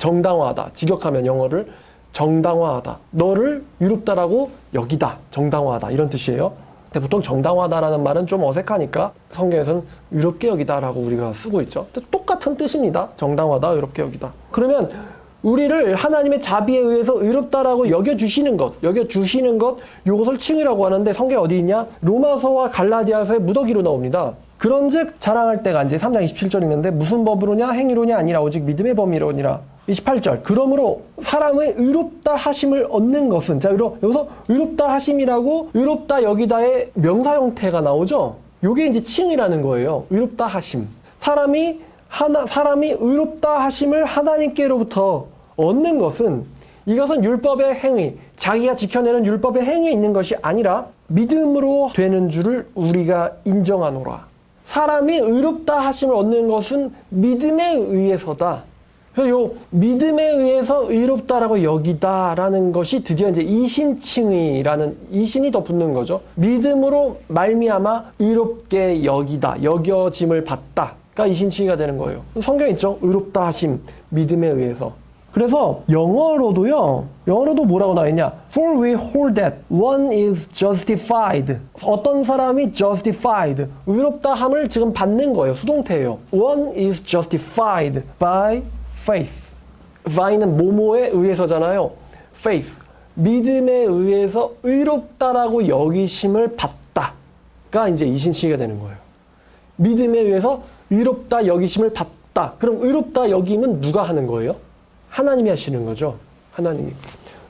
직역하면 영어를 정당화하다. 너를 의롭다라고 여기다. 정당화하다. 이런 뜻이에요. 근데 보통 정당화하다라는 말은 좀 어색하니까 성경에서는 의롭게 여기다라고 우리가 쓰고 있죠. 똑같은 뜻입니다. 정당화하다, 의롭게 여기다. 그러면 우리를 하나님의 자비에 의해서 의롭다라고 여겨주시는 것, 요것을 칭의라고 하는데 성경에 어디 있냐? 로마서와 갈라디아서의 무더기로 나옵니다. 그런즉 자랑할 때가 이제 3장 27절 있는데 무슨 법으로냐? 행위로냐? 아니라 오직 믿음의 범위로니라. 28절. 그러므로 사람의 의롭다 하심을 얻는 것은, 자, 여기서 의롭다 하심이라고 의롭다 여기다의 명사 형태가 나오죠? 요게 이제 칭의라는 거예요. 의롭다 하심. 사람이 의롭다 하심을 하나님께로부터 얻는 것은, 이것은 율법의 행위, 자기가 지켜내는 율법의 행위에 있는 것이 아니라 믿음으로 되는 줄을 우리가 인정하노라. 사람이 의롭다 하심을 얻는 것은 믿음에 의해서다. 그래서 요 믿음에 의해서 의롭다라고 여기다라는 것이 드디어 이제 이신칭의라는, 이신이 더 붙는 거죠. 믿음으로 말미암아 의롭게 여기다, 여겨짐을 받다가 이신칭의가 되는 거예요. 성경에 있죠. 의롭다 하심, 믿음에 의해서. 그래서 영어로도 뭐라고 나와있냐? For we hold that one is justified. 어떤 사람이 justified, 의롭다함을 지금 받는 거예요. 수동태예요. One is justified by faith. by는 뭐뭐에 의해서잖아요. faith, 믿음에 의해서 의롭다라고 여기심을 받다가 이제 이신칭의가 되는 거예요. 믿음에 의해서 의롭다 여기심을 받다. 그럼 의롭다 여김은 누가 하는 거예요? 하나님이 하시는 거죠. 하나님이.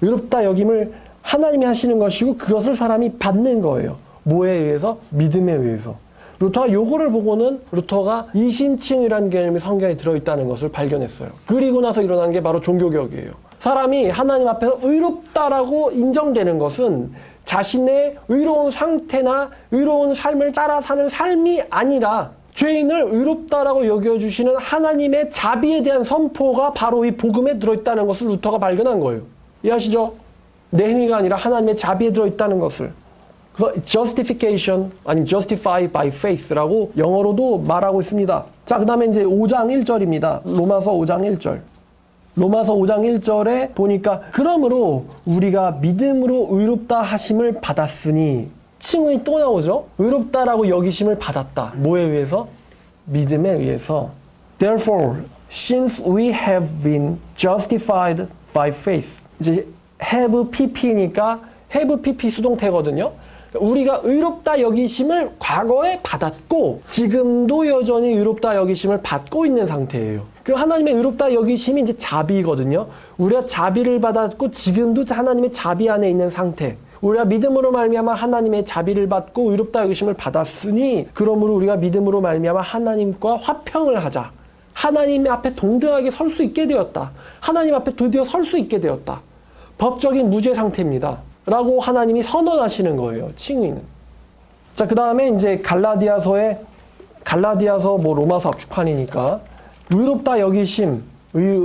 의롭다 여김을 하나님이 하시는 것이고 그것을 사람이 받는 거예요. 뭐에 의해서? 믿음에 의해서. 루터가 요거를 보고는 루터가 이신칭이라는 개념이 성경에 들어있다는 것을 발견했어요. 그리고 나서 일어난 게 바로 종교개혁이에요. 사람이 하나님 앞에서 의롭다라고 인정되는 것은 자신의 의로운 상태나 의로운 삶을 따라 사는 삶이 아니라 죄인을 의롭다라고 여겨주시는 하나님의 자비에 대한 선포가 바로 이 복음에 들어있다는 것을 루터가 발견한 거예요. 이해하시죠? 내 행위가 아니라 하나님의 자비에 들어있다는 것을. 그래서 justification, 아니면 justify by faith라고 영어로도 말하고 있습니다. 자, 그 다음에 이제 5장 1절입니다. 로마서 5장 1절. 로마서 5장 1절에 보니까 그러므로 우리가 믿음으로 의롭다 하심을 받았으니, 칭의 또 나오죠. 의롭다라고 여기심을 받았다. 뭐에 의해서? 믿음에 의해서. Therefore, since we have been justified by faith. 이제 have pp니까 have pp 수동태거든요. 우리가 의롭다 여기심을 과거에 받았고 지금도 여전히 의롭다 여기심을 받고 있는 상태예요. 그리고 하나님의 의롭다 여기심이 이제 자비거든요. 우리가 자비를 받았고 지금도 하나님의 자비 안에 있는 상태. 우리가 믿음으로 말미암아 하나님의 자비를 받고 의롭다 여기심을 받았으니 그러므로 우리가 믿음으로 말미암아 하나님과 화평을 하자. 하나님 앞에 동등하게 설 수 있게 되었다. 하나님 앞에 드디어 설 수 있게 되었다. 법적인 무죄 상태입니다. 라고 하나님이 선언하시는 거예요. 칭의는. 자, 그 다음에 이제 갈라디아서 로마서 압축판이니까 의롭다 여기심,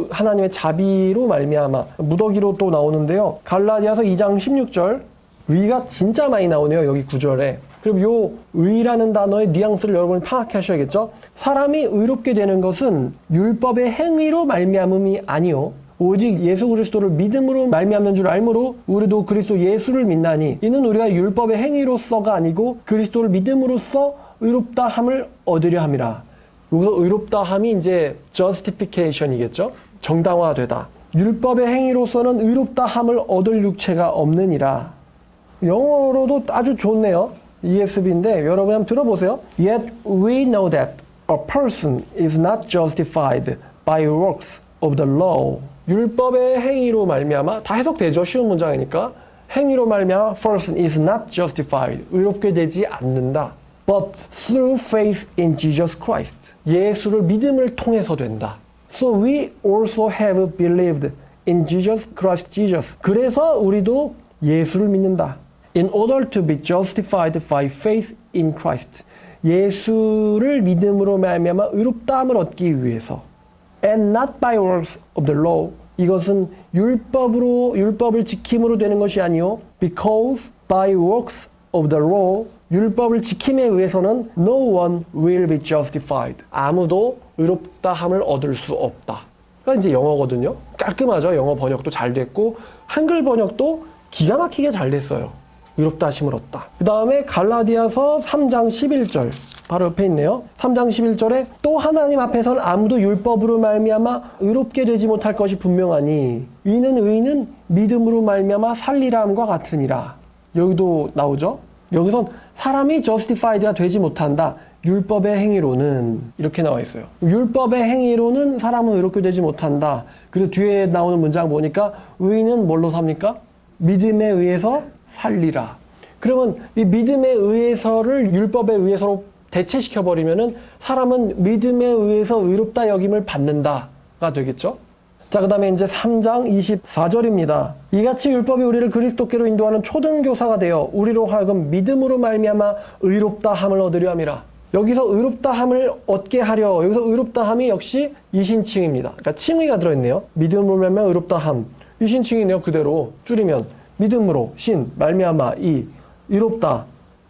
하나님의 자비로 말미암아 무더기로 또 나오는데요. 갈라디아서 2장 16절 의가 진짜 많이 나오네요. 여기 9절에. 그럼 요 의라는 단어의 뉘앙스를 여러분이 파악하셔야겠죠. 사람이 의롭게 되는 것은 율법의 행위로 말미암음이 아니요 오직 예수 그리스도를 믿음으로 말미암는 줄 알므로 우리도 그리스도 예수를 믿나니 이는 우리가 율법의 행위로서가 아니고 그리스도를 믿음으로써 의롭다함을 얻으려 함이라. 여기서 의롭다함이 이제 justification이겠죠. 정당화되다. 율법의 행위로서는 의롭다함을 얻을 육체가 없느니라. 영어로도 아주 좋네요. ESV인데 여러분 한번 들어보세요. Yet we know that a person is not justified by works of the law. 율법의 행위로 말미암아 다 해석되죠. 쉬운 문장이니까. 행위로 말미암아 person is not justified. 의롭게 되지 않는다. But through faith in Jesus Christ. 예수를 믿음을 통해서 된다. So we also have believed in Jesus Christ Jesus. 그래서 우리도 예수를 믿는다. In order to be justified by faith in Christ. 예수를 믿음으로 말미암아 의롭다함을 얻기 위해서. And not by works of the law. 이것은 율법을 지킴으로 되는 것이 아니요. Because by works of the law. 율법을 지킴에 의해서는 no one will be justified. 아무도 의롭다함을 얻을 수 없다. 그러니까 이제 영어거든요. 깔끔하죠. 영어 번역도 잘 됐고 한글 번역도 기가 막히게 잘 됐어요. 의롭다 하심을 얻다. 그 다음에 갈라디아서 3장 11절 바로 옆에 있네요. 3장 11절에 또 하나님 앞에서는 아무도 율법으로 말미암아 의롭게 되지 못할 것이 분명하니 이는 의인은 믿음으로 말미암아 살리라 함과 같으니라. 여기도 나오죠. 여기선 사람이 justified가 되지 못한다. 율법의 행위로는 이렇게 나와 있어요. 율법의 행위로는 사람은 의롭게 되지 못한다. 그리고 뒤에 나오는 문장 보니까 의인은 뭘로 삽니까? 믿음에 의해서 살리라. 그러면 이 믿음에 의해서를 율법에 의해서로 대체시켜버리면은 사람은 믿음에 의해서 의롭다 여김을 받는다가 되겠죠. 자, 그 다음에 이제 3장 24절입니다. 이같이 율법이 우리를 그리스도께로 인도하는 초등교사가 되어 우리로 하여금 믿음으로 말미암아 의롭다 함을 얻으려 함이라. 여기서 의롭다 함을 얻게 하려. 여기서 의롭다 함이 역시 이신칭입니다. 그러니까 칭의가 들어있네요. 믿음으로 말미암아 의롭다 함. 이신칭이네요. 그대로 줄이면 믿음으로 신 말미암아 이 의롭다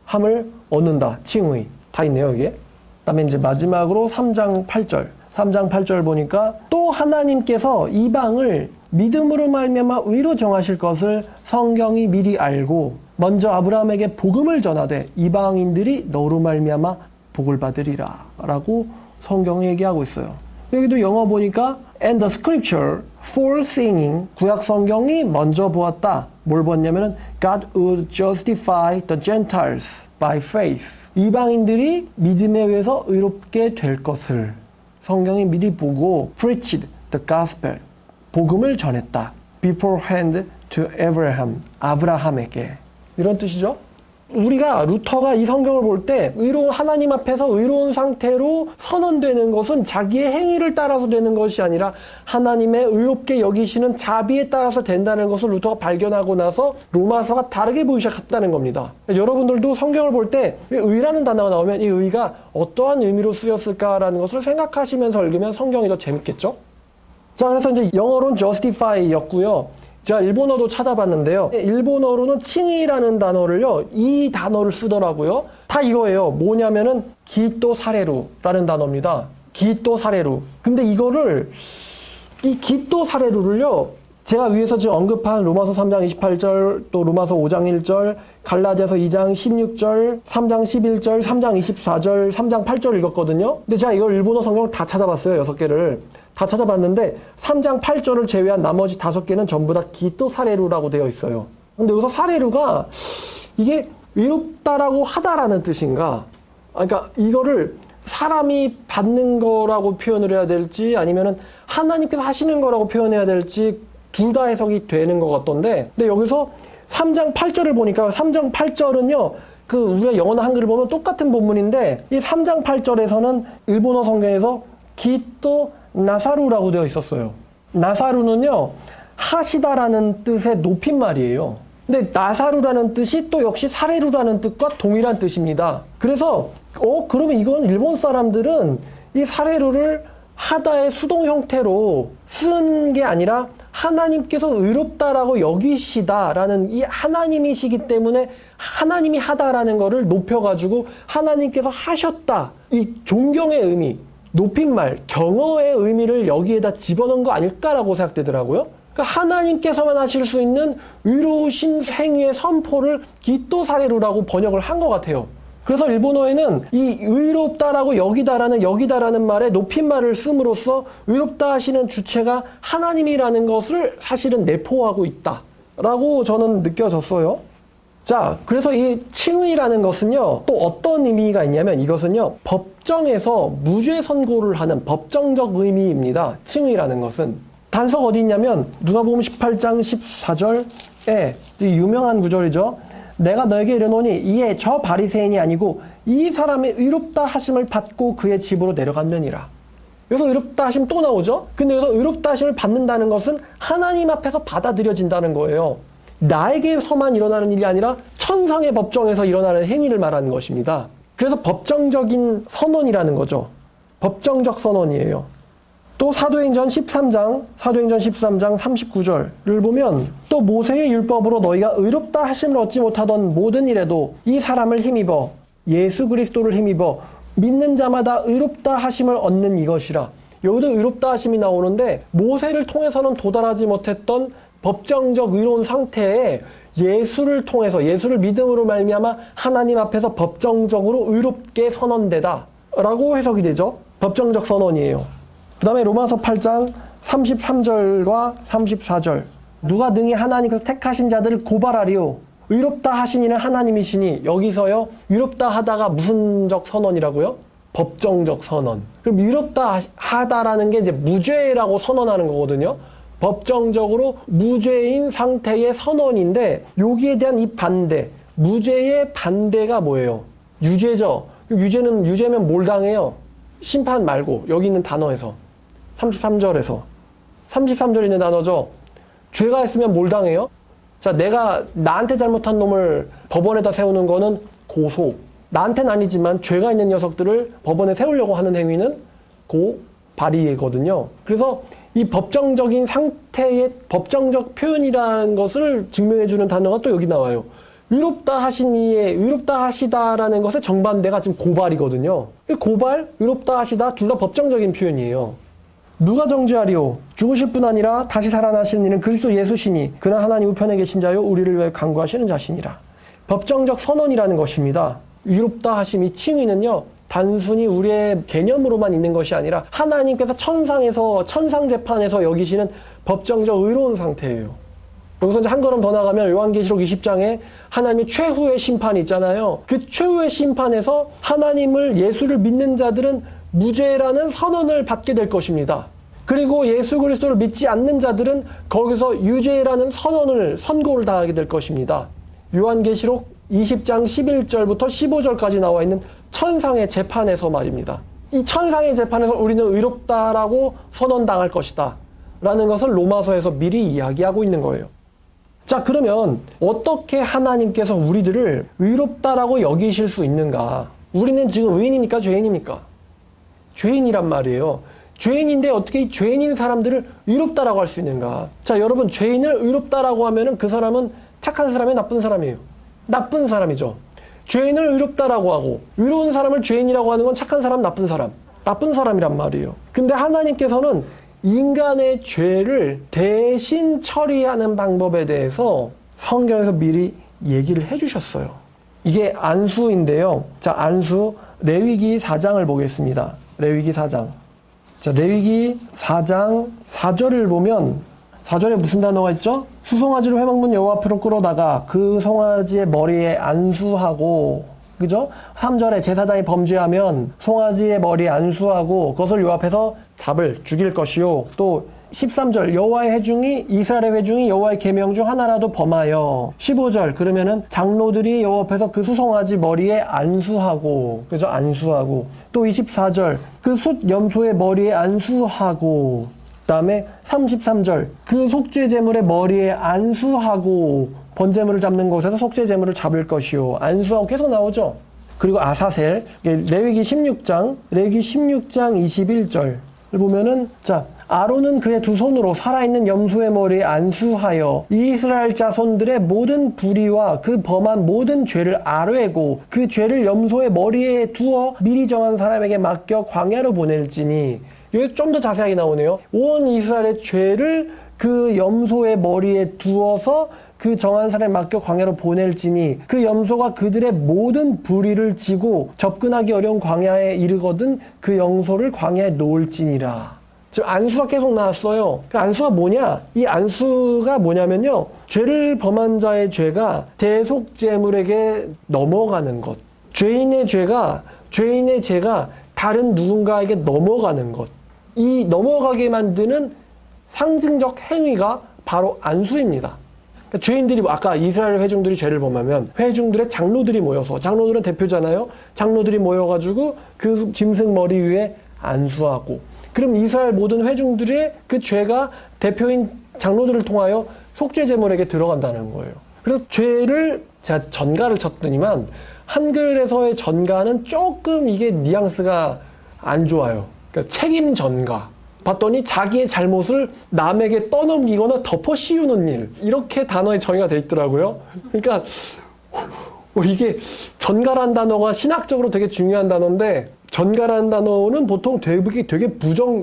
함을 얻는다. 칭의 다 있네요. 여기에. 그 다음에 이제 마지막으로 3장 8절. 3장 8절 보니까 또 하나님께서 이방을 믿음으로 말미암아 의로 정하실 것을 성경이 미리 알고 먼저 아브라함에게 복음을 전하되 이방인들이 너로 말미암아 복을 받으리라 라고 성경이 얘기하고 있어요. 여기도 영어 보니까 And the scripture foreseeing 구약 성경이 먼저 보았다. 뭘 보았냐면은 God would justify the Gentiles by faith. 이방인들이 믿음에 의해서 의롭게 될 것을 성경이 미리 보고 preached the gospel. 복음을 전했다. beforehand to Abraham. 아브라함에게. 이런 뜻이죠. 우리가 루터가 이 성경을 볼 때 의로운 하나님 앞에서 의로운 상태로 선언되는 것은 자기의 행위를 따라서 되는 것이 아니라 하나님의 의롭게 여기시는 자비에 따라서 된다는 것을 루터가 발견하고 나서 로마서가 다르게 보이기 시작했다는 겁니다. 여러분들도 성경을 볼 때 의라는 단어가 나오면 이 의가 어떠한 의미로 쓰였을까라는 것을 생각하시면서 읽으면 성경이 더 재밌겠죠? 자, 그래서 이제 영어로는 justify였고요. 제가 일본어도 찾아봤는데요. 일본어로는 칭의라는 단어를요, 이 단어를 쓰더라고요. 다 이거예요. 뭐냐면은 기또 사레루라는 단어입니다. 기또 사레루. 근데 이거를 이 기또 사레루를요, 제가 위에서 지금 언급한 로마서 3장 28절, 또 로마서 5장 1절, 갈라디아서 2장 16절, 3장 11절, 3장 24절, 3장 8절 읽었거든요. 근데 제가 이걸 일본어 성경을 다 찾아봤어요. 6개를. 다 찾아봤는데 3장 8절을 제외한 나머지 5개는 전부 다 기또 사레루라고 되어 있어요. 근데 여기서 사레루가 이게 의롭다라고 하다라는 뜻인가? 그러니까 이거를 사람이 받는 거라고 표현을 해야 될지 아니면은 하나님께서 하시는 거라고 표현해야 될지 둘 다 해석이 되는 것 같던데, 근데 여기서 3장 8절을 보니까 3장 8절은요, 그 우리가 영어나 한글을 보면 똑같은 본문인데 이 3장 8절에서는 일본어 성경에서 기또 나사루라고 되어 있었어요. 나사루는요, 하시다라는 뜻의 높임말이에요. 근데 나사루라는 뜻이 또 역시 사레루라는 뜻과 동일한 뜻입니다. 그래서 그러면 이건 일본 사람들은 이 사레루를 하다의 수동 형태로 쓴 게 아니라 하나님께서 의롭다라고 여기시다라는 이 하나님이시기 때문에 하나님이 하다라는 거를 높여가지고 하나님께서 하셨다, 이 존경의 의미, 높임말, 경어의 의미를 여기에다 집어넣은 거 아닐까라고 생각되더라고요. 그러니까 하나님께서만 하실 수 있는 의로우신 행위의 선포를 기또 사레루라고 번역을 한 것 같아요. 그래서 일본어에는 이 의롭다라고 여기다라는 말에 높임말을 씀으로써 의롭다 하시는 주체가 하나님이라는 것을 사실은 내포하고 있다라고 저는 느껴졌어요. 자, 그래서 이 칭의라는 것은요, 또 어떤 의미가 있냐면 이것은요, 법정에서 무죄 선고를 하는 법정적 의미입니다. 칭의라는 것은. 단서가 어디 있냐면 누가복음 18장 14절에 유명한 구절이죠. 내가 너에게 이르노니 이에 저 바리새인이 아니고 이 사람의 의롭다 하심을 받고 그의 집으로 내려갔느니라. 여기서 의롭다 하심 또 나오죠. 근데 여기서 의롭다 하심을 받는다는 것은 하나님 앞에서 받아들여진다는 거예요. 나에게서만 일어나는 일이 아니라 천상의 법정에서 일어나는 행위를 말하는 것입니다. 그래서 법정적인 선언이라는 거죠. 법정적 선언이에요. 또 사도행전 13장 39절을 보면 또 모세의 율법으로 너희가 의롭다 하심을 얻지 못하던 모든 일에도 이 사람을 힘입어 예수 그리스도를 힘입어 믿는 자마다 의롭다 하심을 얻는 이것이라. 여기도 의롭다 하심이 나오는데 모세를 통해서는 도달하지 못했던 법정적 의로운 상태에 예수를 통해서 예수를 믿음으로 말미암아 하나님 앞에서 법정적으로 의롭게 선언되다 라고 해석이 되죠. 법정적 선언이에요. 그 다음에 로마서 8장 33절과 34절 누가 능히 하나님께서 택하신 자들을 고발하리요 의롭다 하신 이는 하나님이시니 여기서요 의롭다 하다가 무슨적 선언이라고요? 법정적 선언. 그럼 의롭다 하다라는 게 이제 무죄라고 선언하는 거거든요. 법정적으로 무죄인 상태의 선언인데 여기에 대한 이 반대 무죄의 반대가 뭐예요? 유죄죠. 유죄면 뭘 당해요? 심판 말고 여기 있는 단어에서 33절에서 33절에 있는 단어죠. 죄가 있으면 뭘 당해요? 자, 내가 나한테 잘못한 놈을 법원에다 세우는 거는 고소. 나한테는 아니지만 죄가 있는 녀석들을 법원에 세우려고 하는 행위는 고발이거든요. 그래서 이 법정적인 상태의 법정적 표현이라는 것을 증명해주는 단어가 또 여기 나와요. 의롭다 하신 이의 의롭다 하시다라는 것의 정반대가 지금 고발이거든요. 고발, 의롭다 하시다 둘 다 법정적인 표현이에요. 누가 정죄하리오? 죽으실 뿐 아니라 다시 살아나시는 이는 그리스도 예수시니 그나 하나님 우편에 계신 자요 우리를 위해 간구하시는 자시니라. 법정적 선언이라는 것입니다. 의롭다 하심 이 칭의는요. 단순히 우리의 개념으로만 있는 것이 아니라 하나님께서 천상재판에서 여기시는 법정적 의로운 상태예요. 여기서 이제 한 걸음 더 나가면 요한계시록 20장에 하나님의 최후의 심판이 있잖아요. 그 최후의 심판에서 하나님을 예수를 믿는 자들은 무죄라는 선언을 받게 될 것입니다. 그리고 예수 그리스도를 믿지 않는 자들은 거기서 유죄라는 선고를 당하게 될 것입니다. 요한계시록 20장 11절부터 15절까지 나와 있는 천상의 재판에서 말입니다. 이 천상의 재판에서 우리는 의롭다라고 선언당할 것이다 라는 것을 로마서에서 미리 이야기하고 있는 거예요. 자, 그러면 어떻게 하나님께서 우리들을 의롭다라고 여기실 수 있는가? 우리는 지금 의인입니까? 죄인입니까? 죄인이란 말이에요. 죄인인데 어떻게 이 죄인인 사람들을 의롭다라고 할 수 있는가? 자, 여러분, 죄인을 의롭다라고 하면은 그 사람은 착한 사람이에요? 나쁜 사람이에요? 나쁜 사람이죠. 죄인을 의롭다라고 하고 의로운 사람을 죄인이라고 하는 건 착한 사람, 나쁜 사람. 나쁜 사람이란 말이에요. 근데 하나님께서는 인간의 죄를 대신 처리하는 방법에 대해서 성경에서 미리 얘기를 해주셨어요. 이게 안수인데요. 자, 안수 레위기 4장을 보겠습니다. 레위기 4장. 자, 레위기 4장 4절을 보면 4절에 무슨 단어가 있죠? 수송아지를 회막문 여호와 앞으로 끌어다가 그 송아지의 머리에 안수하고, 그죠? 3절에 제사장이 범죄하면 송아지의 머리에 안수하고 그것을 요 앞에서 죽일 것이요. 또 13절 여호와의 회중이 이스라엘의 회중이 여호와의 계명 중 하나라도 범하여 15절 그러면은 장로들이 여호와 앞에서 그 수송아지 머리에 안수하고, 그죠? 안수하고 또 24절 그 숫 염소의 머리에 안수하고 그 다음에 33절 그 속죄 제물의 머리에 안수하고 번제물을 잡는 곳에서 속죄 제물을 잡을 것이요. 안수하고 계속 나오죠. 그리고 아사셀 레위기 16장 21절을 보면은 자 아론은 그의 두 손으로 살아있는 염소의 머리에 안수하여 이스라엘 자손들의 모든 불의와 그 범한 모든 죄를 아뢰고 그 죄를 염소의 머리에 두어 미리 정한 사람에게 맡겨 광야로 보낼지니. 여기 좀 더 자세하게 나오네요. 온 이스라엘의 죄를 그 염소의 머리에 두어서 그 정한 사람에 맡겨 광야로 보낼지니 그 염소가 그들의 모든 불의를 지고 접근하기 어려운 광야에 이르거든 그 염소를 광야에 놓을지니라. 지금 안수가 계속 나왔어요. 그 안수가 뭐냐? 이 안수가 뭐냐면요. 죄를 범한 자의 죄가 대속제물에게 넘어가는 것. 죄인의 죄가 다른 누군가에게 넘어가는 것. 이 넘어가게 만드는 상징적 행위가 바로 안수입니다. 그러니까 죄인들이 아까 이스라엘 회중들이 죄를 범하면 회중들의 장로들이 모여서 장로들은 대표잖아요. 장로들이 모여가지고 그 짐승 머리 위에 안수하고 그럼 이스라엘 모든 회중들의 그 죄가 대표인 장로들을 통하여 속죄제물에게 들어간다는 거예요. 그래서 죄를 제가 전가를 쳤더니만 한글에서의 전가는 조금 이게 뉘앙스가 안 좋아요. 그러니까 책임 전가. 봤더니 자기의 잘못을 남에게 떠넘기거나 덮어 씌우는 일. 이렇게 단어의 정의가 돼 있더라고요. 그러니까 이게 전가란 단어가 신학적으로 되게 중요한 단어인데 전가라는 단어는 보통 되게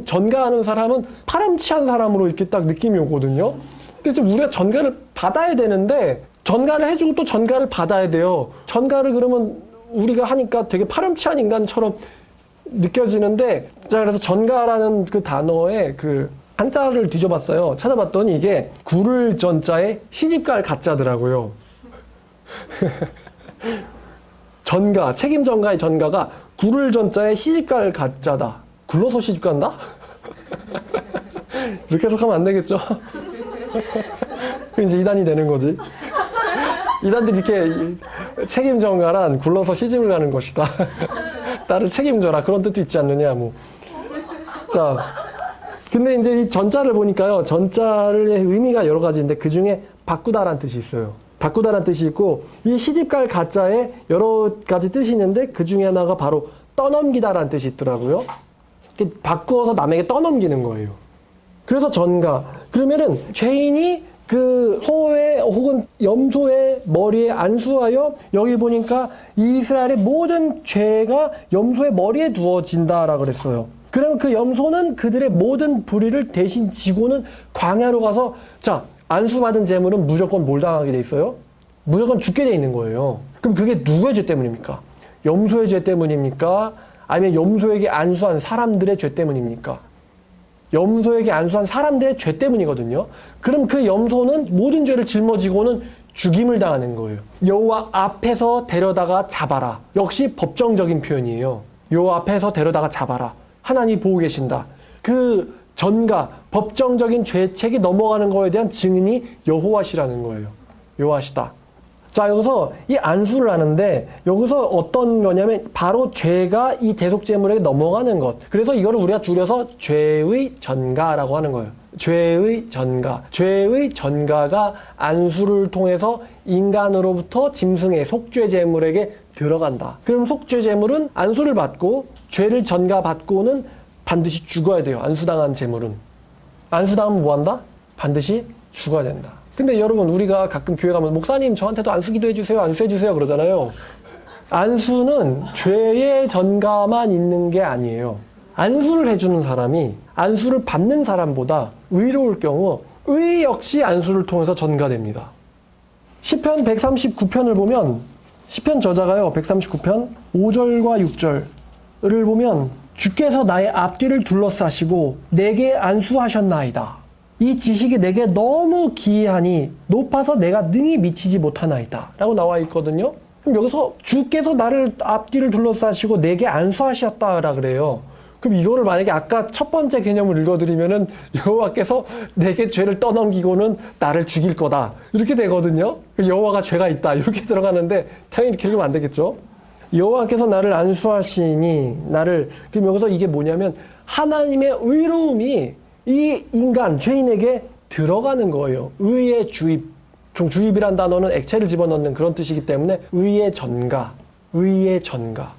전가하는 사람은 파렴치한 사람으로 이렇게 딱 느낌이 오거든요. 근데 지금 우리가 전가를 받아야 되는데 전가를 해주고 또 전가를 받아야 돼요. 전가를 그러면 우리가 하니까 되게 파렴치한 인간처럼 느껴지는데, 자, 그래서 전가라는 그 단어의 그 한자를 뒤져봤어요. 찾아봤더니 이게 구를 전자에 시집갈 가짜더라고요. 전가, 책임 전가의 전가가 구를 전자에 시집갈 가짜다. 굴러서 시집간다? 이렇게 해석하면 안 되겠죠? 이제 이단이 되는 거지. 이단들이 이렇게 책임 전가란 굴러서 시집을 가는 것이다. 나를 책임져라. 그런 뜻도 있지 않느냐, 뭐. 자. 근데 이제 이 전자를 보니까요. 전자의 의미가 여러 가지인데 그 중에 바꾸다라는 뜻이 있어요. 바꾸다라는 뜻이 있고 이 시집갈 가짜에 여러 가지 뜻이 있는데 그 중에 하나가 바로 떠넘기다라는 뜻이 있더라고요. 바꾸어서 남에게 떠넘기는 거예요. 그래서 전가. 그러면은 죄인이 그 소의 혹은 염소의 머리에 안수하여 여기 보니까 이스라엘의 모든 죄가 염소의 머리에 두어진다라고 그랬어요. 그럼 그 염소는 그들의 모든 불의를 대신 지고는 광야로 가서 자, 안수받은 재물은 무조건 뭘 당하게 돼 있어요? 무조건 죽게 돼 있는 거예요. 그럼 그게 누구의 죄 때문입니까? 염소의 죄 때문입니까? 아니면 염소에게 안수한 사람들의 죄 때문입니까? 염소에게 안수한 사람들의 죄 때문이거든요. 그럼 그 염소는 모든 죄를 짊어지고는 죽임을 당하는 거예요. 여호와 앞에서 데려다가 잡아라. 역시 법정적인 표현이에요. 여호와 앞에서 데려다가 잡아라. 하나님이 보고 계신다. 그 전가, 법정적인 죄책이 넘어가는 거에 대한 증인이 여호와시라는 거예요. 여호와시다. 자, 여기서 이 안수를 하는데 여기서 어떤 거냐면 바로 죄가 이 대속제물에게 넘어가는 것. 그래서 이거를 우리가 줄여서 죄의 전가라고 하는 거예요. 죄의 전가. 죄의 전가가 안수를 통해서 인간으로부터 짐승의 속죄제물에게 들어간다. 그럼 속죄제물은 안수를 받고 죄를 전가받고는 반드시 죽어야 돼요. 안수당한 제물은. 안수당하면 뭐한다? 반드시 죽어야 된다. 근데 여러분 우리가 가끔 교회 가면 목사님 저한테도 안수 기도해주세요. 안수해주세요. 그러잖아요. 안수는 죄의 전가만 있는 게 아니에요. 안수를 해주는 사람이 안수를 받는 사람보다 의로울 경우 의 역시 안수를 통해서 전가됩니다. 시편 139편을 보면 시편 저자가요. 139편 5절과 6절을 보면 주께서 나의 앞뒤를 둘러싸시고 내게 안수하셨나이다. 이 지식이 내게 너무 기이하니 높아서 내가 능히 미치지 못하나이다. 라고 나와 있거든요. 그럼 여기서 주께서 나를 앞뒤를 둘러싸시고 내게 안수하셨다라 그래요. 그럼 이거를 만약에 아까 첫 번째 개념을 읽어드리면은 여호와께서 내게 죄를 떠넘기고는 나를 죽일 거다. 이렇게 되거든요. 여호와가 죄가 있다. 이렇게 들어가는데 당연히 이렇게 읽으면 안 되겠죠. 여호와께서 나를 안수하시니 나를 그럼 여기서 이게 뭐냐면 하나님의 의로움이 이 인간, 죄인에게 들어가는 거예요. 의의 주입. 주입이란 단어는 액체를 집어넣는 그런 뜻이기 때문에 의의 전가. 의의 전가.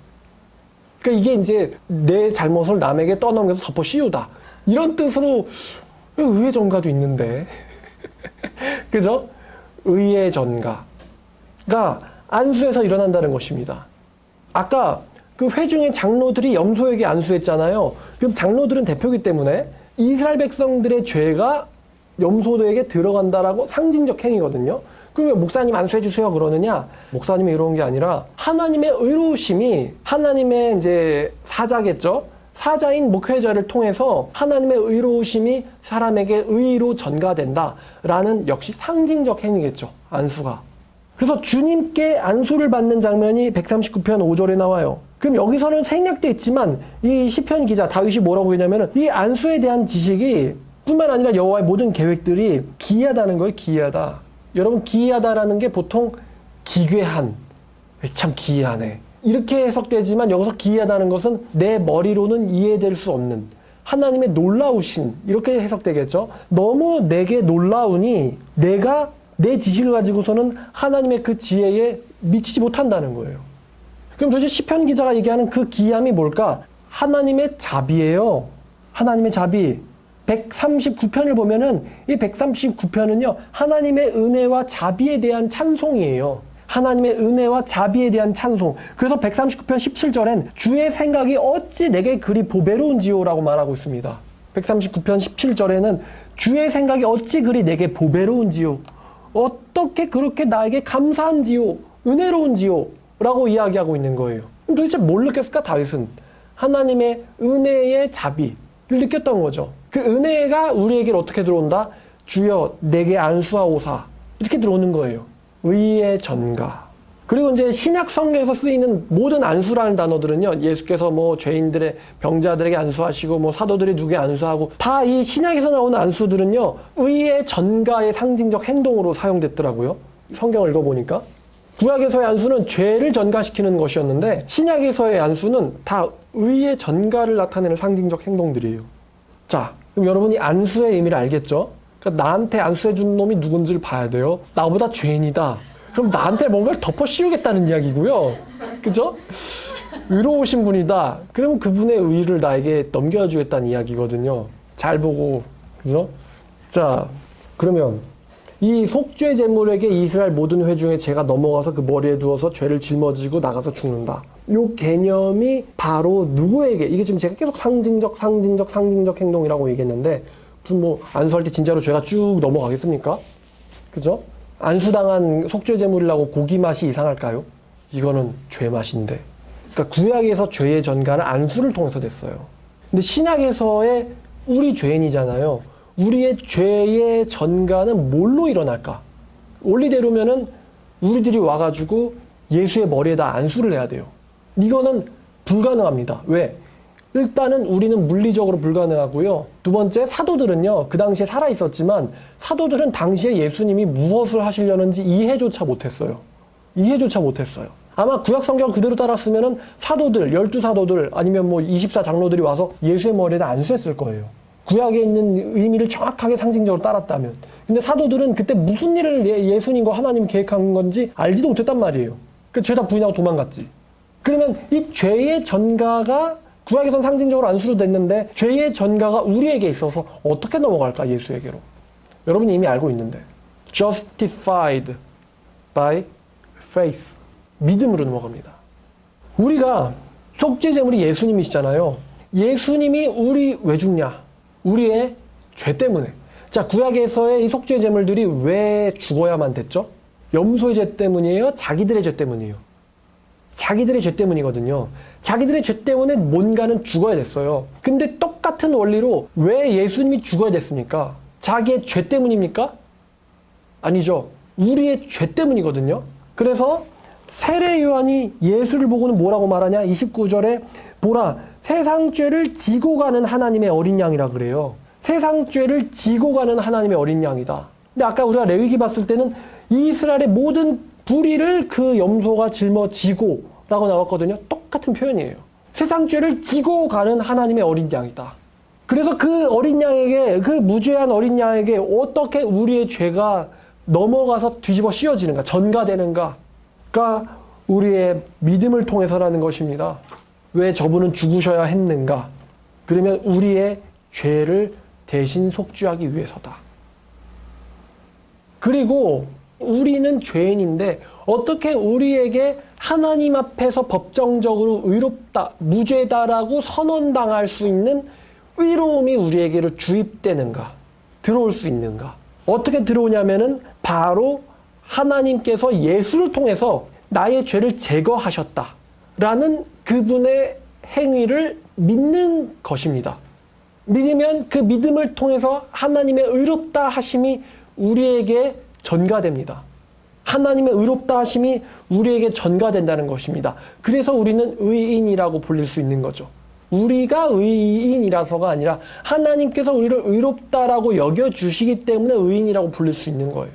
그러니까 이게 이제 내 잘못을 남에게 떠넘겨서 덮어 씌우다. 이런 뜻으로 의의 전가도 있는데. 그죠? 의의 전가가 안수에서 일어난다는 것입니다. 아까 그 회중의 장로들이 염소에게 안수했잖아요. 그럼 장로들은 대표이기 때문에 이스라엘 백성들의 죄가 염소들에게 들어간다라고 상징적 행위거든요. 그럼 왜 목사님 안수해주세요 그러느냐? 목사님이 이러는 게 아니라 하나님의 의로우심이 하나님의 이제 사자겠죠? 사자인 목회자를 통해서 하나님의 의로우심이 사람에게 의로 전가된다라는 역시 상징적 행위겠죠. 안수가. 그래서 주님께 안수를 받는 장면이 139편 5절에 나와요. 그럼 여기서는 생략돼 있지만 이 시편 기자 다윗이 뭐라고 했냐면은 이 안수에 대한 지식이 뿐만 아니라 여호와의 모든 계획들이 기이하다는 거예요. 기이하다. 여러분 기이하다라는 게 보통 기괴한, 참 기이하네. 이렇게 해석되지만 여기서 기이하다는 것은 내 머리로는 이해될 수 없는 하나님의 놀라우신 이렇게 해석되겠죠. 너무 내게 놀라우니 내가 내 지식을 가지고서는 하나님의 그 지혜에 미치지 못한다는 거예요. 그럼 도대체 시편 기자가 얘기하는 그 기이함이 뭘까? 하나님의 자비예요. 하나님의 자비. 139편을 보면은 이 139편은요. 하나님의 은혜와 자비에 대한 찬송이에요. 하나님의 은혜와 자비에 대한 찬송. 그래서 139편 17절엔 주의 생각이 어찌 내게 그리 보배로운지요 라고 말하고 있습니다. 139편 17절에는 주의 생각이 어찌 그리 내게 보배로운지요 어떻게 그렇게 나에게 감사한지요, 은혜로운지요 라고 이야기하고 있는 거예요. 그럼 도대체 뭘 느꼈을까 다윗은? 하나님의 은혜의 자비를 느꼈던 거죠. 그 은혜가 우리에게 어떻게 들어온다? 주여 내게 안수하오사 이렇게 들어오는 거예요. 의의 전가. 그리고 이제 신약 성경에서 쓰이는 모든 안수라는 단어들은요, 예수께서 뭐 죄인들의 병자들에게 안수하시고 뭐 사도들이 누구에 안수하고 다 이 신약에서 나오는 안수들은요, 의의 전가의 상징적 행동으로 사용됐더라고요. 성경을 읽어보니까. 구약에서의 안수는 죄를 전가시키는 것이었는데 신약에서의 안수는 다 의의 전가를 나타내는 상징적 행동들이에요. 자, 그럼 여러분이 안수의 의미를 알겠죠? 그러니까 나한테 안수해준 놈이 누군지를 봐야 돼요. 나보다 죄인이다. 그럼 나한테 뭔가를 덮어 씌우겠다는 이야기고요. 그죠? 의로우신 분이다. 그럼 그분의 의를 나에게 넘겨주겠다는 이야기거든요. 잘 보고, 그죠? 자, 그러면 이 속죄 제물에게 이스라엘 모든 회 중에 죄가 넘어가서 그 머리에 두어서 죄를 짊어지고 나가서 죽는다. 요 개념이 바로 누구에게, 이게 지금 제가 계속 상징적 행동이라고 얘기했는데, 무슨 뭐 안수할 때 진짜로 죄가 쭉 넘어가겠습니까? 그죠? 안수당한 속죄 제물이라고 고기 맛이 이상할까요? 이거는 죄 맛인데. 그러니까 구약에서 죄의 전가는 안수를 통해서 됐어요. 근데 신약에서의 우리 죄인이잖아요. 우리의 죄의 전가는 뭘로 일어날까? 원리대로면은 우리들이 와가지고 예수의 머리에다 안수를 해야 돼요. 이거는 불가능합니다. 왜? 일단은 우리는 물리적으로 불가능하고요. 두 번째, 사도들은요, 그 당시에 살아있었지만 사도들은 당시에 예수님이 무엇을 하시려는지 이해조차 못했어요. 이해조차 못했어요. 아마 구약 성경 그대로 따랐으면은 사도들, 12사도들 아니면 뭐 24장로들이 와서 예수의 머리에다 안수했을 거예요. 구약에 있는 의미를 정확하게 상징적으로 따랐다면. 근데 사도들은 그때 무슨 일을 예수님과 하나님 계획한 건지 알지도 못했단 말이에요. 그 죄 다 부인하고 도망갔지. 그러면 이 죄의 전가가 구약에선 상징적으로 안수로 됐는데 죄의 전가가 우리에게 있어서 어떻게 넘어갈까? 예수에게로. 여러분이 이미 알고 있는데 justified by faith. 믿음으로 넘어갑니다. 우리가 속죄 제물이 예수님이시잖아요. 예수님이 우리 왜 죽냐? 우리의 죄 때문에. 자, 구약에서의 이 속죄 제물들이 왜 죽어야만 됐죠? 염소의 죄 때문이에요? 자기들의 죄 때문이에요? 자기들의 죄 때문이거든요. 자기들의 죄 때문에 뭔가는 죽어야 됐어요. 근데 똑같은 원리로 왜 예수님이 죽어야 됐습니까? 자기의 죄 때문입니까? 아니죠. 우리의 죄 때문이거든요. 그래서 세례 요한이 예수를 보고는 뭐라고 말하냐? 29절에 보라, 세상 죄를 지고 가는 하나님의 어린 양이라 그래요. 세상 죄를 지고 가는 하나님의 어린 양이다. 근데 아까 우리가 레위기 봤을 때는 이스라엘의 모든 불의를 그 염소가 짊어지고 라고 나왔거든요. 똑같은 표현이에요. 세상 죄를 지고 가는 하나님의 어린 양이다. 그래서 그 어린 양에게, 그 무죄한 어린 양에게 어떻게 우리의 죄가 넘어가서 뒤집어 씌워지는가, 전가되는가가 우리의 믿음을 통해서라는 것입니다. 왜 저분은 죽으셔야 했는가? 그러면 우리의 죄를 대신 속죄하기 위해서다. 그리고 우리는 죄인인데 어떻게 우리에게 하나님 앞에서 법정적으로 의롭다, 무죄다라고 선언당할 수 있는 의로움이 우리에게로 주입되는가, 들어올 수 있는가? 어떻게 들어오냐면은 바로 하나님께서 예수를 통해서 나의 죄를 제거하셨다라는 그분의 행위를 믿는 것입니다. 믿으면 그 믿음을 통해서 하나님의 의롭다 하심이 우리에게 전가됩니다. 하나님의 의롭다 하심이 우리에게 전가된다는 것입니다. 그래서 우리는 의인이라고 불릴 수 있는 거죠. 우리가 의인이라서가 아니라 하나님께서 우리를 의롭다라고 여겨주시기 때문에 의인이라고 불릴 수 있는 거예요.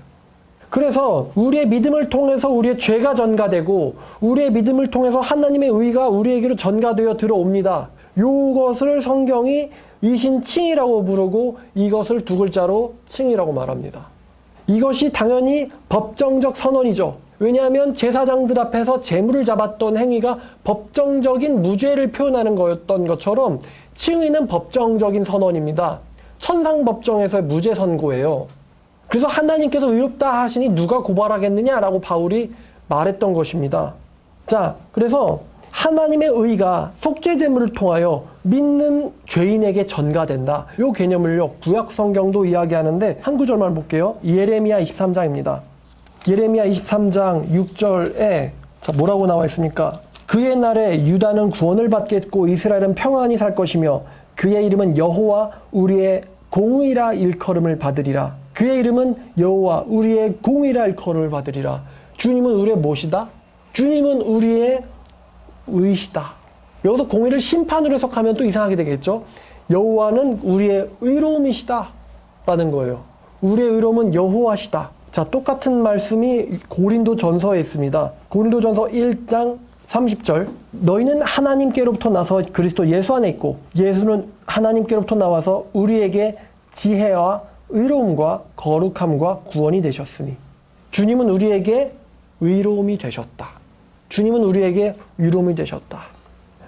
그래서 우리의 믿음을 통해서 우리의 죄가 전가되고 우리의 믿음을 통해서 하나님의 의가 우리에게로 전가되어 들어옵니다. 이것을 성경이 이신칭이라고 부르고 이것을 두 글자로 칭이라고 말합니다. 이것이 당연히 법정적 선언이죠. 왜냐하면 제사장들 앞에서 제물을 잡았던 행위가 법정적인 무죄를 표현하는 거였던 것처럼 칭의는 법정적인 선언입니다. 천상법정에서의 무죄 선고예요. 그래서 하나님께서 의롭다 하시니 누가 고발하겠느냐라고 바울이 말했던 것입니다. 자, 그래서 하나님의 의가 속죄 제물을 통하여 믿는 죄인에게 전가된다. 이 개념을요, 구약 성경도 이야기하는데 한 구절만 볼게요. 예레미야 23장입니다. 예레미야 23장 6절에 뭐라고 나와 있습니까? 그의 날에 유다는 구원을 받겠고 이스라엘은 평안히 살 것이며 그의 이름은 여호와 우리의 공의라 일컬음을 받으리라. 그의 이름은 여호와 우리의 공의라 일컬음을 받으리라. 주님은 우리의 무엇이다? 주님은 우리의 의시다. 여기서 공의를 심판으로 해석하면 또 이상하게 되겠죠. 여호와는 우리의 의로움이시다 라는 거예요. 우리의 의로움은 여호와시다. 자, 똑같은 말씀이 고린도전서에 있습니다. 고린도전서 1장 30절. 너희는 하나님께로부터 나서 그리스도 예수 안에 있고 예수는 하나님께로부터 나와서 우리에게 지혜와 의로움과 거룩함과 구원이 되셨으니. 주님은 우리에게 의로움이 되셨다. 주님은 우리에게 의로움이 되셨다.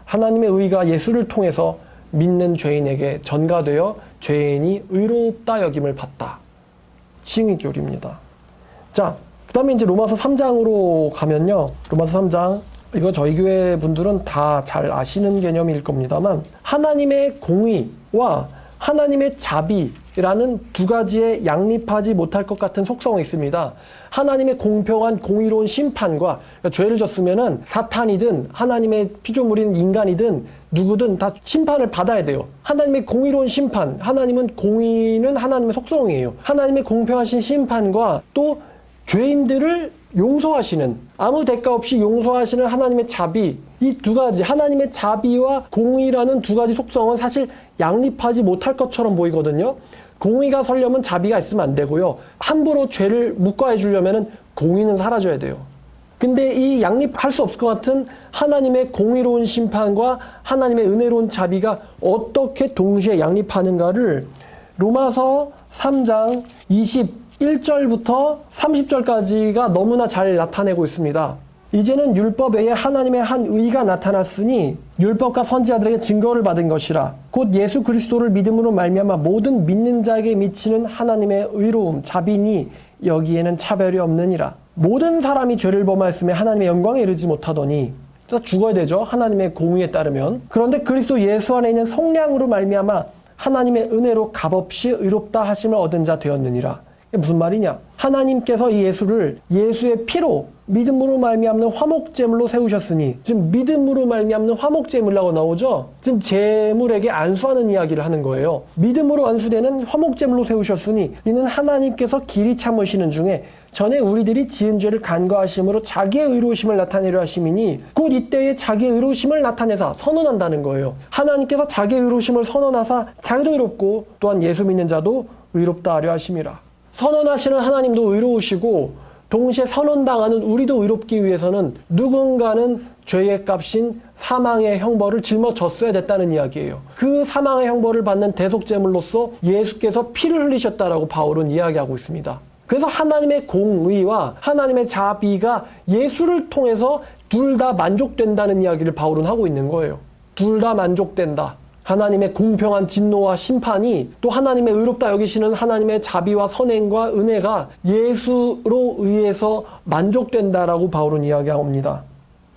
하나님의 의가 예수를 통해서 믿는 죄인에게 전가되어 죄인이 의롭다 여김을 받다. 칭의 교리입니다. 자, 그 다음에 이제 로마서 3장으로 가면요. 로마서 3장. 이거 저희 교회 분들은 다 잘 아시는 개념일 겁니다만, 하나님의 공의와 하나님의 자비라는 두 가지의 양립하지 못할 것 같은 속성이 있습니다. 하나님의 공평한 공의로운 심판과, 그러니까 죄를 졌으면은 사탄이든 하나님의 피조물인 인간이든 누구든 다 심판을 받아야 돼요. 하나님의 공의로운 심판, 하나님은 공의는 하나님의 속성이에요. 하나님의 공평하신 심판과 또 죄인들을 용서하시는, 아무 대가 없이 용서하시는 하나님의 자비, 이 두 가지, 하나님의 자비와 공의라는 두 가지 속성은 사실 양립하지 못할 것처럼 보이거든요. 공의가 서려면 자비가 있으면 안 되고요. 함부로 죄를 묵과해 주려면 공의는 사라져야 돼요. 근데 이 양립할 수 없을 것 같은 하나님의 공의로운 심판과 하나님의 은혜로운 자비가 어떻게 동시에 양립하는가를 로마서 3장 21절부터 30절까지가 너무나 잘 나타내고 있습니다. 이제는 율법 외에 하나님의 한 의가 나타났으니 율법과 선지자들에게 증거를 받은 것이라. 곧 예수 그리스도를 믿음으로 말미암아 모든 믿는 자에게 미치는 하나님의 의로움, 자비니 여기에는 차별이 없느니라. 모든 사람이 죄를 범하였으며 하나님의 영광에 이르지 못하더니, 죽어야 되죠. 하나님의 공의에 따르면. 그런데 그리스도 예수 안에 있는 속량으로 말미암아 하나님의 은혜로 값없이 의롭다 하심을 얻은 자 되었느니라. 이게 무슨 말이냐? 하나님께서 이 예수를 예수의 피로 믿음으로 말미암는 화목제물로 세우셨으니, 지금 믿음으로 말미암는 화목제물이라고 나오죠? 지금 제물에게 안수하는 이야기를 하는 거예요. 믿음으로 안수되는 화목제물로 세우셨으니 이는 하나님께서 길이 참으시는 중에 전에 우리들이 지은 죄를 간과하심으로 자기의 의로우심을 나타내려 하심이니 곧 이때에 자기의 의로우심을 나타내사 선언한다는 거예요. 하나님께서 자기의 의로우심을 선언하사 자기도 의롭고 또한 예수 믿는 자도 의롭다 하려 하심이라. 선언하시는 하나님도 의로우시고 동시에 선언당하는 우리도 의롭기 위해서는 누군가는 죄의 값인 사망의 형벌을 짊어졌어야 됐다는 이야기예요. 그 사망의 형벌을 받는 대속제물로서 예수께서 피를 흘리셨다라고 바울은 이야기하고 있습니다. 그래서 하나님의 공의와 하나님의 자비가 예수를 통해서 둘 다 만족된다는 이야기를 바울은 하고 있는 거예요. 둘 다 만족된다. 하나님의 공평한 진노와 심판이 또 하나님의 의롭다 여기시는 하나님의 자비와 선행과 은혜가 예수로 의해서 만족된다라고 바울은 이야기합니다.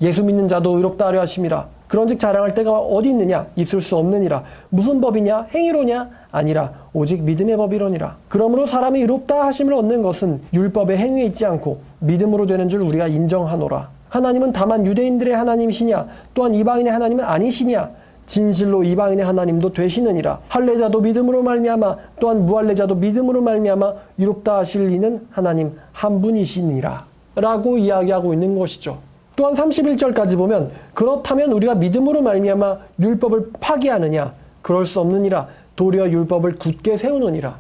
예수 믿는 자도 의롭다 하려 하심이라. 그런즉 자랑할 때가 어디 있느냐? 있을 수 없느니라. 무슨 법이냐? 행위로냐? 아니라 오직 믿음의 법이로니라. 그러므로 사람이 의롭다 하심을 얻는 것은 율법의 행위에 있지 않고 믿음으로 되는 줄 우리가 인정하노라. 하나님은 다만 유대인들의 하나님이시냐? 또한 이방인의 하나님은 아니시냐? 진실로 이방인의 하나님도 되시느니라. 할례자도 믿음으로 말미암아 또한 무할례자도 믿음으로 말미암아 의롭다 하실 이는 하나님 한 분이시니라 라고 이야기하고 있는 것이죠. 또한 31절까지 보면 그렇다면 우리가 믿음으로 말미암아 율법을 파기하느냐? 그럴 수 없느니라. 도리어 율법을 굳게 세우느니라.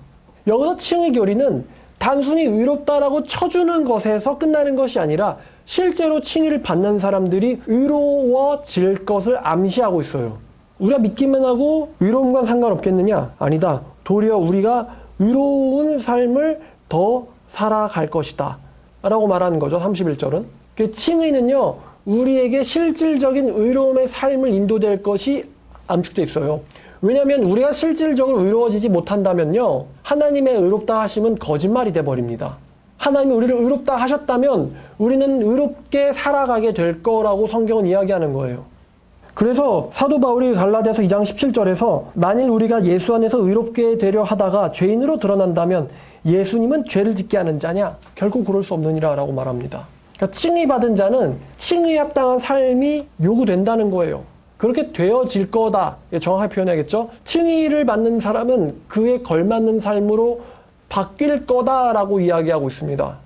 여기서 칭의 교리는 단순히 의롭다라고 쳐주는 것에서 끝나는 것이 아니라 실제로 칭의를 받는 사람들이 의로워질 것을 암시하고 있어요. 우리가 믿기만 하고 의로움과 상관없겠느냐? 아니다. 도리어 우리가 의로운 삶을 더 살아갈 것이다 라고 말하는 거죠. 31절은. 칭의는요, 우리에게 실질적인 의로움의 삶을 인도될 것이 암축되어 있어요. 왜냐하면 우리가 실질적으로 의로워지지 못한다면요, 하나님의 의롭다 하심은 거짓말이 돼버립니다. 하나님이 우리를 의롭다 하셨다면 우리는 의롭게 살아가게 될 거라고 성경은 이야기하는 거예요. 그래서 사도 바울이 갈라디아서 2장 17절에서 만일 우리가 예수 안에서 의롭게 되려 하다가 죄인으로 드러난다면 예수님은 죄를 짓게 하는 자냐? 결코 그럴 수 없느니라 라고 말합니다. 그러니까 칭의 받은 자는 칭의에 합당한 삶이 요구된다는 거예요. 그렇게 되어질 거다. 정확하게 표현해야겠죠? 칭의를 받는 사람은 그에 걸맞는 삶으로 바뀔 거다라고 이야기하고 있습니다.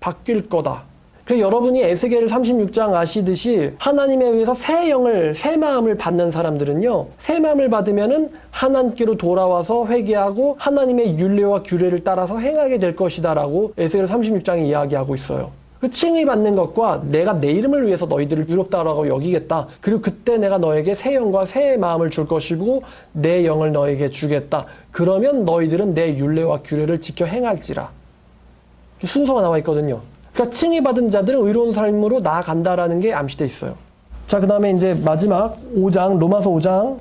바뀔 거다. 그래서 여러분이 에스겔 36장 아시듯이 하나님에 의해서 새 영을, 새 마음을 받는 사람들은요, 새 마음을 받으면은 하나님께로 돌아와서 회개하고 하나님의 율례와 규례를 따라서 행하게 될 것이다라고 에스겔 36장이 이야기하고 있어요. 그 칭의 받는 것과 내가 내 이름을 위해서 너희들을 의롭다라고 여기겠다. 그리고 그때 내가 너에게 새 영과 새 마음을 줄 것이고 내 영을 너에게 주겠다. 그러면 너희들은 내 율례와 규례를 지켜 행할지라. 순서가 나와 있거든요. 그러니까 칭의 받은 자들은 의로운 삶으로 나아간다라는 게 암시되어 있어요. 자, 그 다음에 이제 마지막 5장, 로마서 5장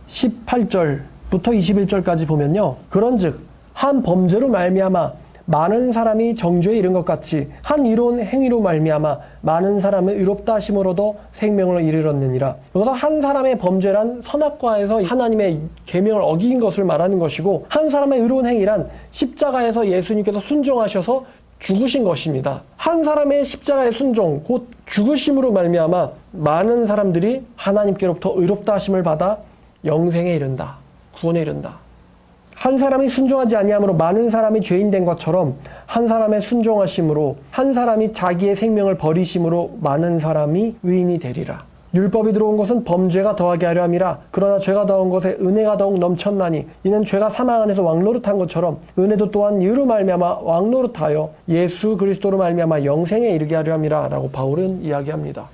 18절부터 21절까지 보면요. 그런즉 한 범죄로 말미암아 많은 사람이 정죄에 이른 것 같이 한 이로운 행위로 말미암아 많은 사람을 의롭다 하심으로도 생명을 이르렀느니라. 여기서 한 사람의 범죄란 선악과에서 하나님의 계명을 어긴 것을 말하는 것이고, 한 사람의 의로운 행위란 십자가에서 예수님께서 순종하셔서 죽으신 것입니다. 한 사람의 십자가의 순종, 곧 죽으심으로 말미암아 많은 사람들이 하나님께로부터 의롭다 하심을 받아 영생에 이른다. 구원에 이른다. 한 사람이 순종하지 아니함으로 많은 사람이 죄인 된 것처럼 한 사람의 순종하심으로 한 사람이 자기의 생명을 버리심으로 많은 사람이 의인이 되리라. 율법이 들어온 것은 범죄가 더하게 하려 함이라. 그러나 죄가 더한 것에 은혜가 더욱 넘쳤나니 이는 죄가 사망 안에서 왕노릇한 것처럼 은혜도 또한 이로 말미암아 왕노릇하여 예수 그리스도로 말미암아 영생에 이르게 하려 함이라 라고 바울은 이야기합니다.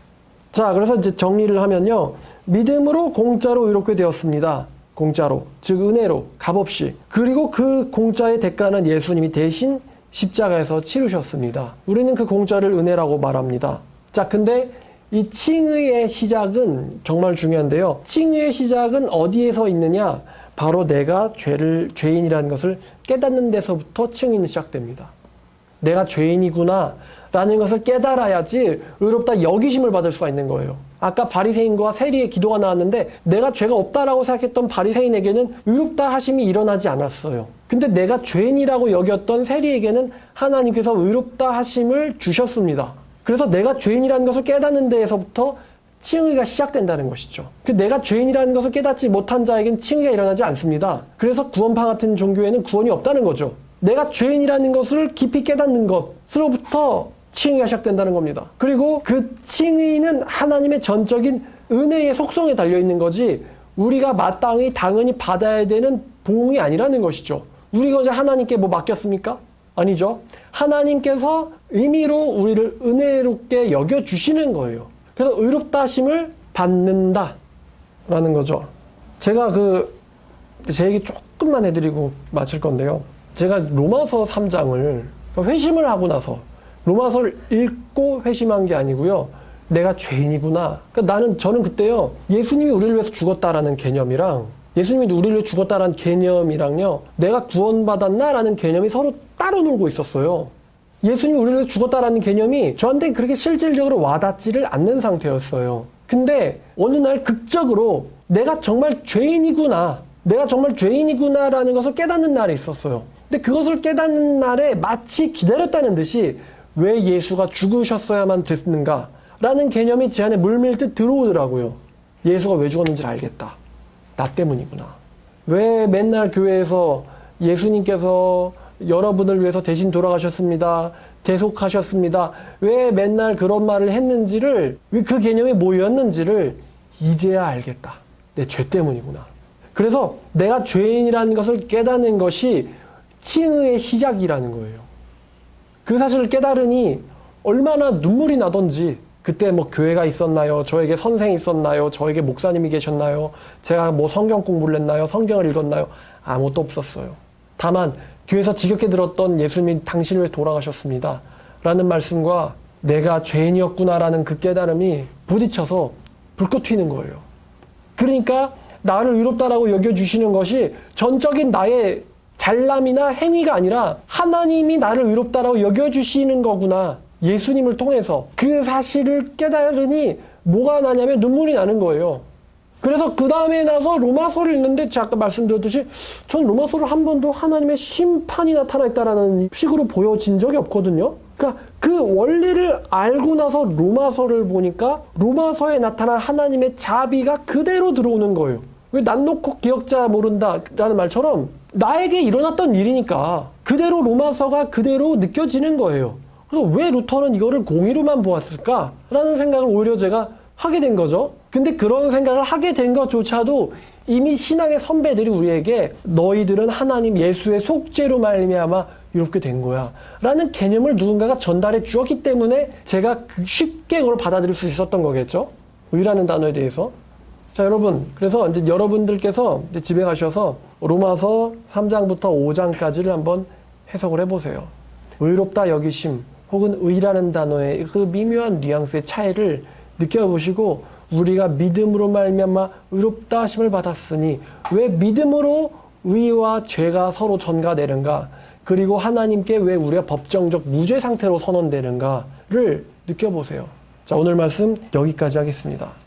자, 그래서 이제 정리를 하면요, 믿음으로 공짜로 의롭게 되었습니다. 공짜로, 즉 은혜로, 값없이. 그리고 그 공짜의 대가는 예수님이 대신 십자가에서 치르셨습니다. 우리는 그 공짜를 은혜라고 말합니다. 자, 근데 이 칭의의 시작은 정말 중요한데요. 칭의의 시작은 어디에서 있느냐? 바로 내가 죄인이라는 것을 깨닫는 데서부터 칭의는 시작됩니다. 내가 죄인이구나 라는 것을 깨달아야지 의롭다 여기심을 받을 수가 있는 거예요. 아까 바리새인과 세리의 기도가 나왔는데 내가 죄가 없다라고 생각했던 바리새인에게는 의롭다 하심이 일어나지 않았어요. 근데 내가 죄인이라고 여겼던 세리에게는 하나님께서 의롭다 하심을 주셨습니다. 그래서 내가 죄인이라는 것을 깨닫는 데에서부터 칭의가 시작된다는 것이죠. 내가 죄인이라는 것을 깨닫지 못한 자에게는 칭의가 일어나지 않습니다. 그래서 구원파 같은 종교에는 구원이 없다는 거죠. 내가 죄인이라는 것을 깊이 깨닫는 것으로부터 칭의가 시작된다는 겁니다. 그리고 그 칭의는 하나님의 전적인 은혜의 속성에 달려있는 거지 우리가 마땅히 당연히 받아야 되는 보응이 아니라는 것이죠. 우리가 이제 하나님께 뭐 맡겼습니까? 아니죠. 하나님께서 의미로 우리를 은혜롭게 여겨주시는 거예요. 그래서 의롭다 하심을 받는다 라는 거죠. 제가 제 얘기 조금만 해드리고 마칠 건데요. 제가 로마서 3장을 회심을 하고 나서 로마서를 읽고 회심한 게 아니고요. 내가 죄인이구나. 그러니까 저는 그때요. 예수님이 우리를 위해서 죽었다라는 개념이랑 예수님이 우리를 위해 죽었다라는 개념이랑요. 내가 구원받았나라는 개념이 서로 따로 놀고 있었어요. 예수님이 우리를 위해 죽었다라는 개념이 저한테 그렇게 실질적으로 와닿지를 않는 상태였어요. 근데 어느 날 극적으로 내가 정말 죄인이구나. 내가 정말 죄인이구나라는 것을 깨닫는 날이 있었어요. 근데 그것을 깨닫는 날에 마치 기다렸다는 듯이 왜 예수가 죽으셨어야만 됐는가? 라는 개념이 제 안에 물밀듯 들어오더라고요. 예수가 왜 죽었는지를 알겠다. 나 때문이구나. 왜 맨날 교회에서 예수님께서 여러분을 위해서 대신 돌아가셨습니다. 대속하셨습니다. 왜 맨날 그런 말을 했는지를, 왜 그 개념이 뭐였는지를 이제야 알겠다. 내 죄 때문이구나. 그래서 내가 죄인이라는 것을 깨닫는 것이 칭의의 시작이라는 거예요. 그 사실을 깨달으니 얼마나 눈물이 나던지, 그때 뭐 교회가 있었나요? 저에게 선생이 있었나요? 저에게 목사님이 계셨나요? 제가 뭐 성경 공부를 했나요? 성경을 읽었나요? 아무것도 없었어요. 다만 귀에서 지겹게 들었던 예수님이 당신을 위해 돌아가셨습니다 라는 말씀과 내가 죄인이었구나라는 그 깨달음이 부딪혀서 불꽃 튀는 거예요. 그러니까 나를 의롭다라고 여겨주시는 것이 전적인 나의 잘남이나 행위가 아니라 하나님이 나를 의롭다라고 여겨주시는 거구나. 예수님을 통해서 그 사실을 깨달으니 뭐가 나냐면 눈물이 나는 거예요. 그래서 그 다음에 나서 로마서를 읽는데 제가 아까 말씀드렸듯이 전 로마서를 한 번도 하나님의 심판이 나타났다라는 식으로 보여진 적이 없거든요. 그러니까 그 원리를 알고 나서 로마서를 보니까 로마서에 나타난 하나님의 자비가 그대로 들어오는 거예요. 왜 난 놓고 기억자 모른다라는 말처럼 나에게 일어났던 일이니까 그대로 로마서가 그대로 느껴지는 거예요. 그래서 왜 루터는 이거를 공의로만 보았을까라는 생각을 오히려 제가 하게 된 거죠. 근데 그런 생각을 하게 된 것조차도 이미 신앙의 선배들이 우리에게 너희들은 하나님 예수의 속죄로 말미암아 이렇게 된 거야 라는 개념을 누군가가 전달해 주었기 때문에 제가 쉽게 그걸 받아들일 수 있었던 거겠죠. 의라는 단어에 대해서. 자, 여러분, 그래서 이제 여러분들께서 이제 집에 가셔서 로마서 3장부터 5장까지를 한번 해석을 해보세요. 의롭다 여기심 혹은 의라는 단어의 그 미묘한 뉘앙스의 차이를 느껴보시고 우리가 믿음으로 말미암아 의롭다 하심을 받았으니 왜 믿음으로 의와 죄가 서로 전가되는가, 그리고 하나님께 왜 우리가 법정적 무죄 상태로 선언되는가를 느껴보세요. 자, 오늘 말씀 여기까지 하겠습니다.